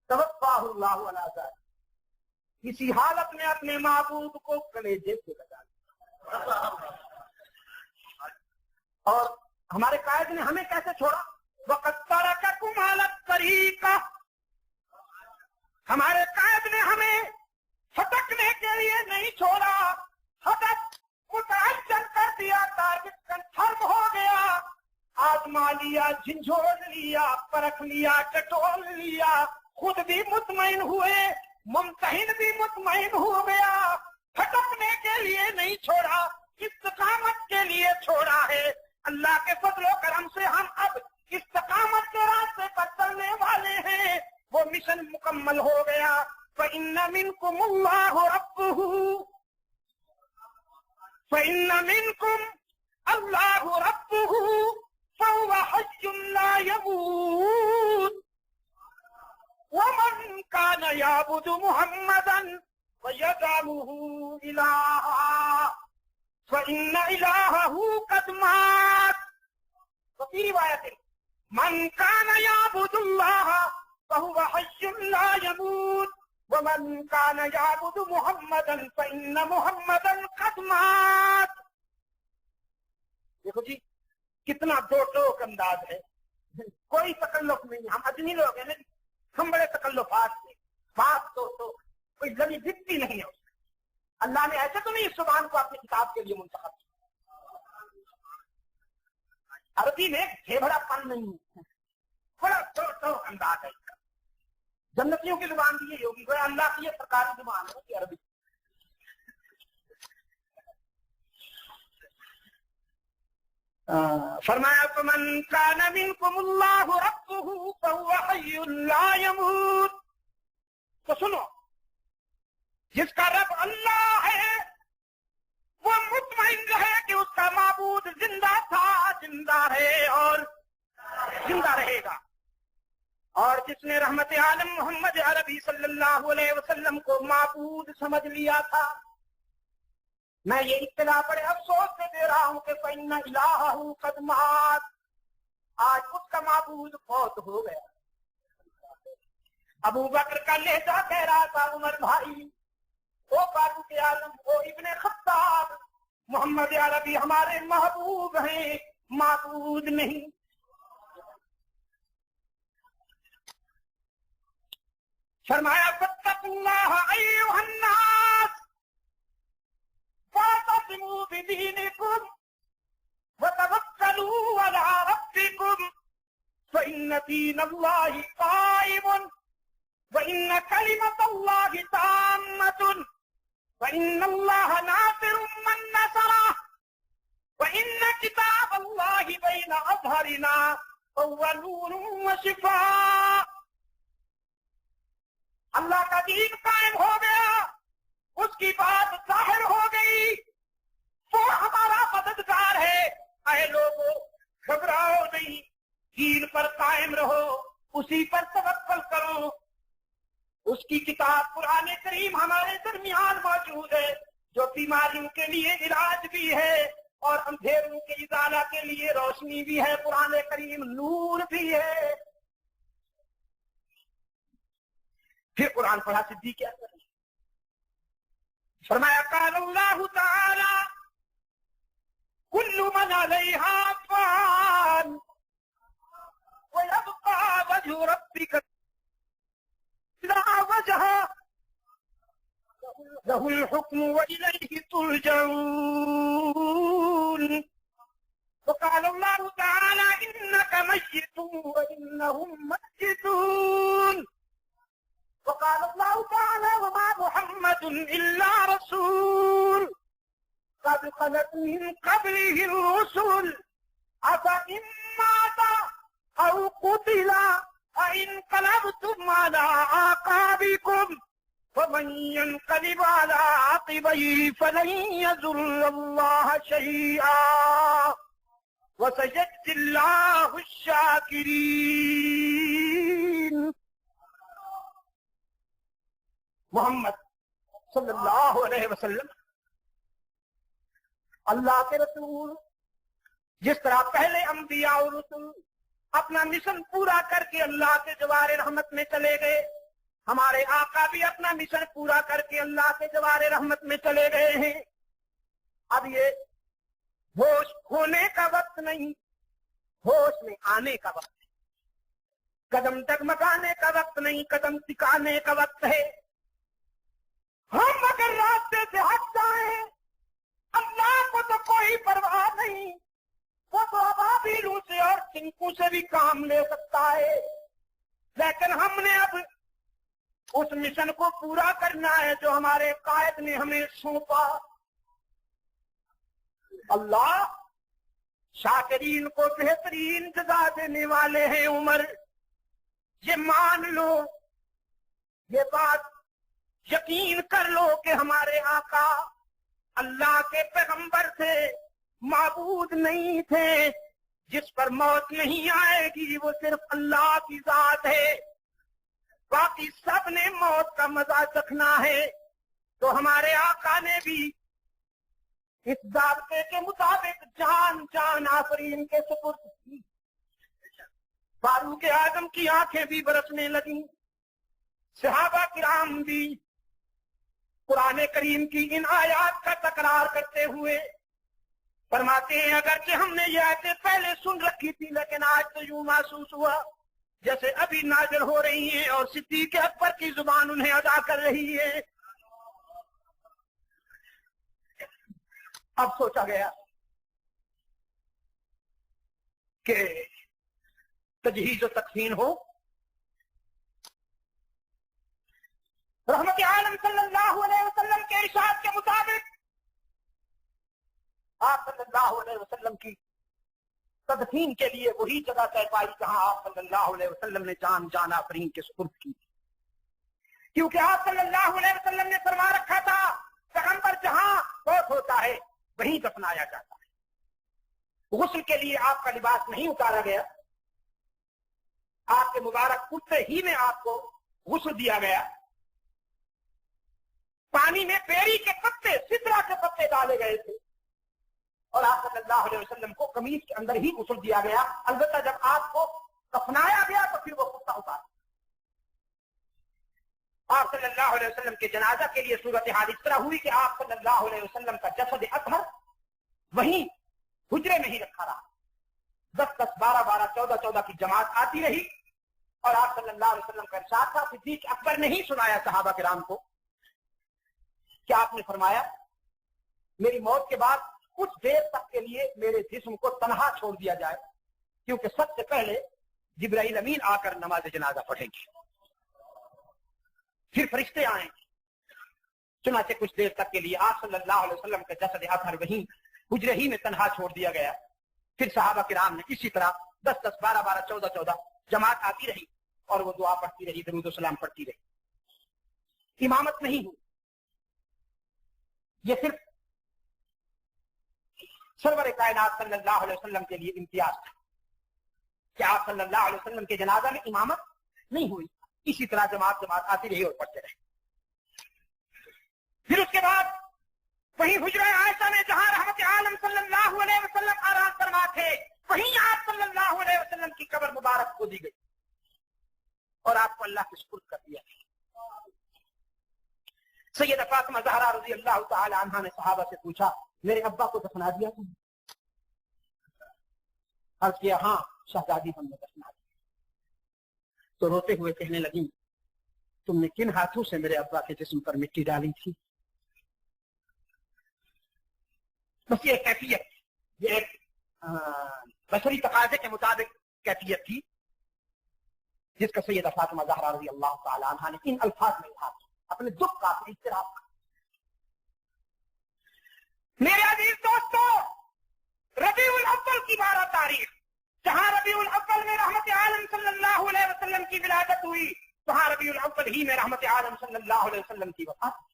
توفاہ اللہ علی ذالک، اسی حالت میں اپنے معبود کو کلیجے سے لگا دیا۔ اور ہمارے قائد نے ہمیں کیسے چھوڑا؟ وَقَدْ تَرَكَكُمْ عَلَى الطَّرِيقَةِ، ہمارے قائد نے ہمیں پھٹکنے کے لیے نہیں چھوڑا، ہدف متعین کر دیا، ٹارگٹ کنفرم ہو گیا، آزما لیا، جھنجھوڑ لیا، پرکھ لیا، ٹٹول لیا، خود بھی مطمئن ہوئے، ممتحن بھی مطمئن ہو گیا، پھٹکنے کے لیے نہیں چھوڑا، استقامت کے لیے چھوڑا ہے۔ اللہ کے فضل و کرم سے ہم اب استقامت کے راستے پر چلنے والے ہیں، وہ مشن مکمل ہو گیا۔ فَإِنَّ مِنْكُمُ اللَّهُ رَبُّهُ، فَإِنَّ مِنْكُمْ اللَّهُ رَبُّهُ فَهُوَ حَيٌّ لَا يَمُوتُ، وَمَنْ كَانَ يَعْبُدُ مُحَمَّدًا وَيَزْعُمُهُ إِلَٰهًا فَإِنَّ إِلَٰهَهُ قَدْ مَاتَ۔ وفي روایت من كان يعبد الله فهو حي لا يموت، ومن كان يعبد محمدا فإن محمدا قد مات۔ دیکھو جی کتنا دو ٹوک انداز ہے، کوئی تکلف نہیں، ہم ادنی لوگ ہیں نا، ہم بڑے تکلفات سے، بات تو کوئی زمین دکھتی نہیں ہے۔ اللہ نے ایسے تو نہیں اس زبان کو اپنی کتاب کے لیے منتخب کیا، عربی میں بھیڑا پن نہیں ہے، بڑا ٹوک انداز ہے اس کا۔ جنتیوں کی زبان بھی یہ ہوگی، گویا اللہ کی یہ سرکاری زبان ہے کہ عربی۔ فرمایا فَمَنْ كَانَ مِنْكُمُ اللَّهُ رَبُّهُ فَهُوَ حَيٌّ لَا يَمُوتُ۔ تو سنو، جس کا رب اللہ ہے وہ مطمئن رہے کہ اس کا معبود زندہ تھا، زندہ ہے اور زندہ رہے گا۔ اور جس نے رحمت عالم محمد عربی صلی اللہ علیہ وسلم کو معبود سمجھ لیا تھا، میں یہ اطلاع بڑے افسوس سے دے رہا ہوں کہ فَإِنَّ إِلَٰهَهُ قَدْ مَاتَ، آج اس کا معبود فوت ہو گیا۔ ابو بکر کا لہجہ کہہ رہا تھا، عمر بھائی، او فاروق اعظم، او ابن خطاب، محمد عربی ہمارے محبوب ہیں، معبود نہیں۔ فرمایا فاتقوا اللہ ایھا الناس واعتصموا بدینکم وتوکلوا علی ربکم فإن دین اللہ قائم وإن کلمۃ اللہ تامۃ وإن اللہ ناصر من نصرہ وإن کتاب اللہ بین اظہرنا وهو نور وشفاء۔ اللہ کا دین قائم ہو گیا، اس کی بات ظاہر ہو گئی، وہ ہمارا مددگار ہے۔ اے لوگو، گھبراؤ نہیں، دین پر قائم رہو، اسی پر توکل کرو۔ اس کی کتاب قرآن کریم ہمارے درمیان موجود ہے، جو بیماریوں کے لیے علاج بھی ہے اور اندھیروں کے ازالہ کے لیے روشنی بھی ہے۔ قرآن کریم نور بھی ہے۔ پھر قرآن پڑھا صدیق اکبر نے، فرمایا قال اللہ تعالی کل من علیہا فان ویبقى وجه ربك لا وجه له الحكم وإليه ترجعون. وقال الله تعالى إنك ميت وإنهم ميتون. وقال الله تعالى وما محمد إلا رسول قد خلت من قبله الرسل أفإن مات أو قتل فانقلبتم على أعقابكم فمن ينقلب على عقبيه فلن يضر الله شيئا وسيجزي الله الشاكرين. محمد صلی اللہ علیہ وسلم اللہ کے رسول، جس طرح پہلے انبیاء اور رسول اپنا مشن پورا کر کے اللہ کے جوار رحمت میں چلے گئے، ہمارے آقا بھی اپنا مشن پورا کر کے اللہ کے جوار رحمت میں چلے گئے ہیں. اب یہ ہوش کھونے کا وقت نہیں، ہوش میں آنے کا وقت ہے. قدم ڈگمگانے کا وقت نہیں، قدم ٹکانے کا وقت ہے. ہم اگر راستے سے ہٹ جائیں اللہ کو تو کوئی پرواہ نہیں، وہ تو ابابیلوں سے اور چنکوں سے بھی کام لے سکتا ہے، لیکن ہم نے اب اس مشن کو پورا کرنا ہے جو ہمارے قائد نے ہمیں سونپا. اللہ شاکرین کو بہترین جزا دینے والے ہیں. عمر یہ مان لو، یہ بات یقین کر لو کہ ہمارے آقا اللہ کے پیغمبر تھے، معبود نہیں تھے. جس پر موت نہیں آئے گی وہ صرف اللہ کی ذات ہے، باقی سب نے موت کا مزہ چکھنا ہے. تو ہمارے آقا نے بھی اس ضابطے کے مطابق جان آفرین کے سپرد کی. فاروق اعظم کی آنکھیں بھی برسنے لگیں. صحابہ کرام بھی قرآن کریم کی ان آیات کا تکرار کرتے ہوئے فرماتے ہیں اگرچہ ہم نے یہ آیتیں پہلے سن رکھی تھی لیکن آج تو یوں محسوس ہوا جیسے ابھی نازل ہو رہی ہیں اور صدیق اکبر کی زبان انہیں ادا کر رہی ہے. اب سوچا گیا کہ تجہیز و تکفین ہو. رحمت عالم صلی اللہ علیہ وسلم کے ارشاد کے مطابق آپ صلی اللہ علیہ وسلم کی تدفین کے لیے وہی جگہ طے پائی جہاں آپ صلی اللہ علیہ وسلم نے جان آفرین کے سپرد کی، کیونکہ آپ صلی اللہ علیہ وسلم نے فرما رکھا تھا پیغمبر جہاں فوت ہوتا ہے وہیں دفنایا جاتا ہے. غسل کے لیے آپ کا لباس نہیں اتارا گیا، آپ کے مبارک کرتے ہی میں آپ کو غسل دیا گیا. پانی میں بیری کے پتے، سدرا کے پتے ڈالے گئے تھے اور آپ صلی اللہ علیہ وسلم کو قمیص کے اندر ہی غسل دیا گیا. البتہ جب آپ کو دفنایا گیا تو پھر وہ کرتا اتارا. آپ صلی اللہ علیہ وسلم کے جنازہ کے لیے صورتحال اس طرح ہوئی کہ آپ صلی اللہ علیہ وسلم کا جسد اطہر وہیں حجرے میں ہی رکھا رہا. 10-10, 12-12, 14-14 کی جماعت آتی رہی اور آپ صلی اللہ علیہ وسلم کا ارشاد تھا. صدیق اکبر نے ہی سنایا صحابہ کرام کو کہ آپ نے فرمایا میری موت کے بعد کچھ دیر تک کے لیے میرے جسم کو تنہا چھوڑ دیا جائے کیونکہ سب سے پہلے جبرائیل امین آ کر نماز جنازہ پڑھیں گے، پھر فرشتے آئیں گے. چنانچہ کچھ دیر تک کے لیے آپ صلی اللہ علیہ وسلم کا جسد اطہر وہیں حجرے ہی میں تنہا چھوڑ دیا گیا. پھر صحابہ کرام نے اسی طرح 10-10, 12-12, 14-14 جماعت آتی رہی اور وہ دعا پڑھتی رہی، درود و سلام پڑھتی رہی. امامت نہیں ہوئی، یہ صرف سرور کائنات صلی اللہ علیہ وسلم کے لیے امتیاز تھا کہ آپ صلی اللہ علیہ وسلم کے جنازہ میں امامت نہیں ہوئی. اسی طرح جماعت آتی رہی اور پڑھتے رہے. پھر اس کے بعد وہیں حجرہ عائشہ میں جہاں رحمت عالم صلی اللہ علیہ وسلم آرام فرما تھے وہیں آپ صلی اللہ علیہ وسلم کی قبر مبارک کھودی گئی اور آپ کو اللہ کے سپرد کر دیا گیا. سیدہ فاطمہ زہرا رضی اللہ تعالی عنہا نے صحابہ سے پوچھا میرے ابا کو دفنا دیا تم؟ عرض کیا ہاں شہزادی ہم نے دفنا دیا۔ تو روتے ہوئے کہنے لگی تم نے کن ہاتھوں سے میرے ابا کے جسم پر مٹی ڈالی تھی؟ بس یہ کیفیت، یہ ایک بشری تقاضے کے مطابق کیفیت تھی جس کا سیدہ فاطمہ زہرا رضی اللہ تعالی عنہا نے ان الفاظ میں اظہار کیا، اپنے دکھ کا، اپنے اضطراب کا۔ میرے عزیز دوستو، ربیع الاول کی 12 تاریخ، جہاں ربیع الاول میں رحمت عالم صلی اللہ علیہ وسلم کی ولادت ہوئی، وہاں ربیع الاول ہی میں رحمت عالم صلی اللہ علیہ وسلم کی وفات۔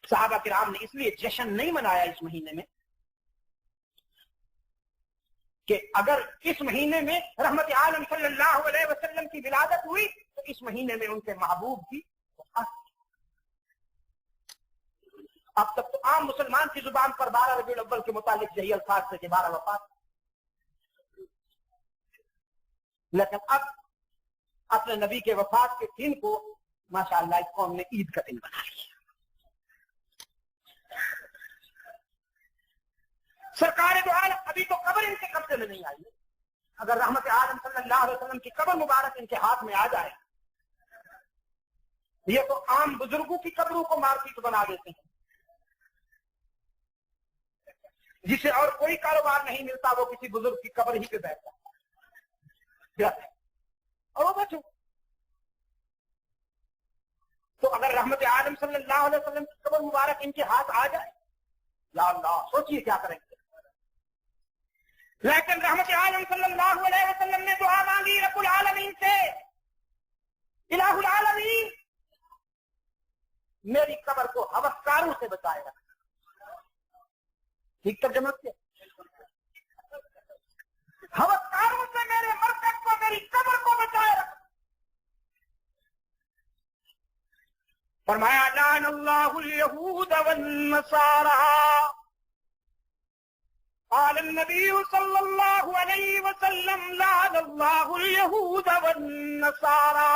صحابہ کرام نے اس لیے جشن نہیں منایا اس مہینے میں کہ اگر اس مہینے میں رحمت عالم صلی اللہ علیہ وسلم کی ولادت ہوئی تو اس مہینے میں ان کے محبوب کی وفات۔ اب تک تو عام مسلمان کی زبان پر 12 ربیع الاول کے متعلق یہی الفاظ تھے کہ 12 وفات، لیکن اب اپنے نبی کے وفات کے دن کو ماشاءاللہ اس قوم نے عید کا دن بنا لیا۔ سرکار دو عالم ابھی تو قبر ان کے قبضے میں نہیں آئی، اگر رحمت عالم صلی اللہ علیہ وسلم کی قبر مبارک ان کے ہاتھ میں آ جائے، یہ تو عام بزرگوں کی قبروں کو مارکیٹ بنا دیتے ہیں، جسے اور کوئی کاروبار نہیں ملتا وہ کسی بزرگ کی قبر ہی پہ بیٹھتا ہے اور وہ بچو۔ تو اگر رحمت عالم صلی اللہ علیہ وسلم کی قبر مبارک ان کے ہاتھ آ جائے، یا اللہ سوچئے کیا کریں گے۔ لیکن رحمت عالم صلی اللہ علیہ وسلم نے دعا مانگی رب العالمین سے، الہ العالمین میری قبر کو ہوسکاروں سے بچائے رکھنا۔ ٹھیک ترجمہ کیا؟ ہوسکاروں سے میرے مرکز کو، میری قبر کو بچائے رکھنا۔ فرمایا لعن اللہ الیہود والنصارى، قال النبی صلی اللہ علیہ وسلم لعن اللہ الیہود والنصارى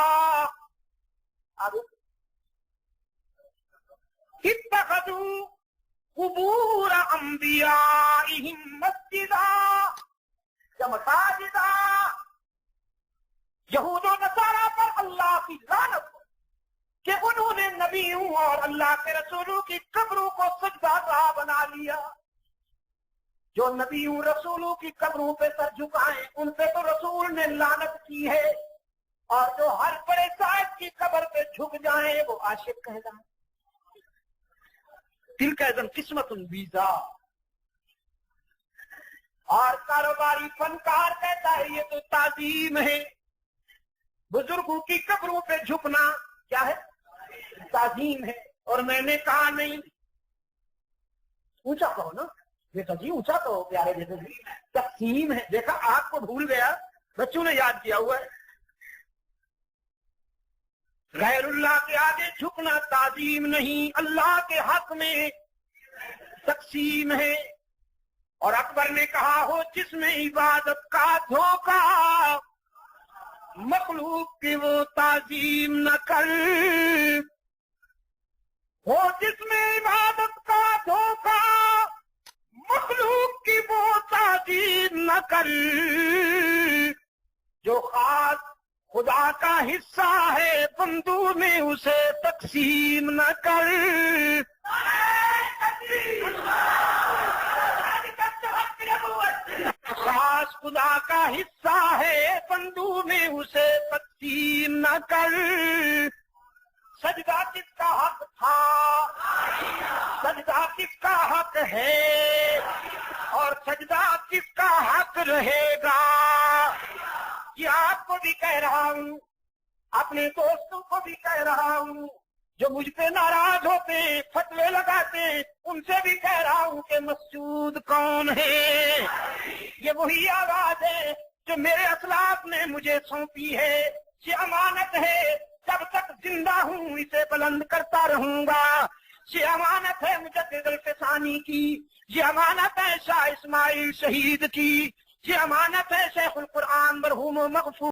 اتخذوا قبور انبیائهم مسجدا مساجدا۔ یہود و نصارہ پر اللہ کی لعنت کہ انہوں نے نبیوں اور اللہ کے رسولوں کی قبروں کو سجدہ گاہ بنا لیا۔ جو نبیوں رسولوں کی قبروں پہ سر جھکائیں ان پہ تو رسول نے لعنت کی ہے، اور جو ہر بڑے صاحب کی قبر پہ جھک جائیں وہ عاشق کہلائیں۔ تلک اذن قسمت ویزا۔ اور کاروباری فنکار کہتا ہے یہ تو تعظیم ہے، بزرگوں کی قبروں پہ جھکنا کیا ہے؟ تعظیم ہے۔ اور میں نے کہا نہیں، اونچا کہو نا، دیکھا جی اونچا کہو پیارے، دیکھو جی تقسیم ہے۔ دیکھا آپ کو بھول گیا، بچوں نے یاد کیا ہوا ہے۔ غیر اللہ کے آگے جھکنا تعظیم نہیں، اللہ کے حق میں تقسیم ہے۔ اور اکبر نے کہا ہو جس میں عبادت کا دھوکہ، مخلوق کی وہ تعظیم نہ کر۔ ہو جس میں عبادت کا دھوکہ، مخلوق کی وہ تعظیم نہ کر۔ جو خاص خدا کا حصہ ہے بندوں میں اسے تقسیم نہ کر۔ خاص خدا کا حصہ ہے بندوں میں اسے تقسیم نہ کر۔ سجدہ کس کا حق تھا، سجدہ کس کا حق ہے، اور سجدہ کس کا حق رہے گا۔ یہ آپ کو بھی کہہ رہا ہوں، اپنے دوستوں کو بھی کہہ رہا ہوں، جو مجھ پہ ناراض ہوتے فتوے لگاتے ان سے بھی کہہ رہا ہوں کہ مسعود کون ہے؟ یہ وہی آواز ہے جو میرے اسلاف نے مجھے سونپی ہے۔ یہ امانت ہے، جب تک زندہ ہوں اسے بلند کرتا رہوں گا۔ یہ امانت ہے مجدد الفسانی کی، یہ امانت ہے شاہ اسماعیل شہید کی، یہ امانت ہے شیخ القرآن مرحوم و مغفور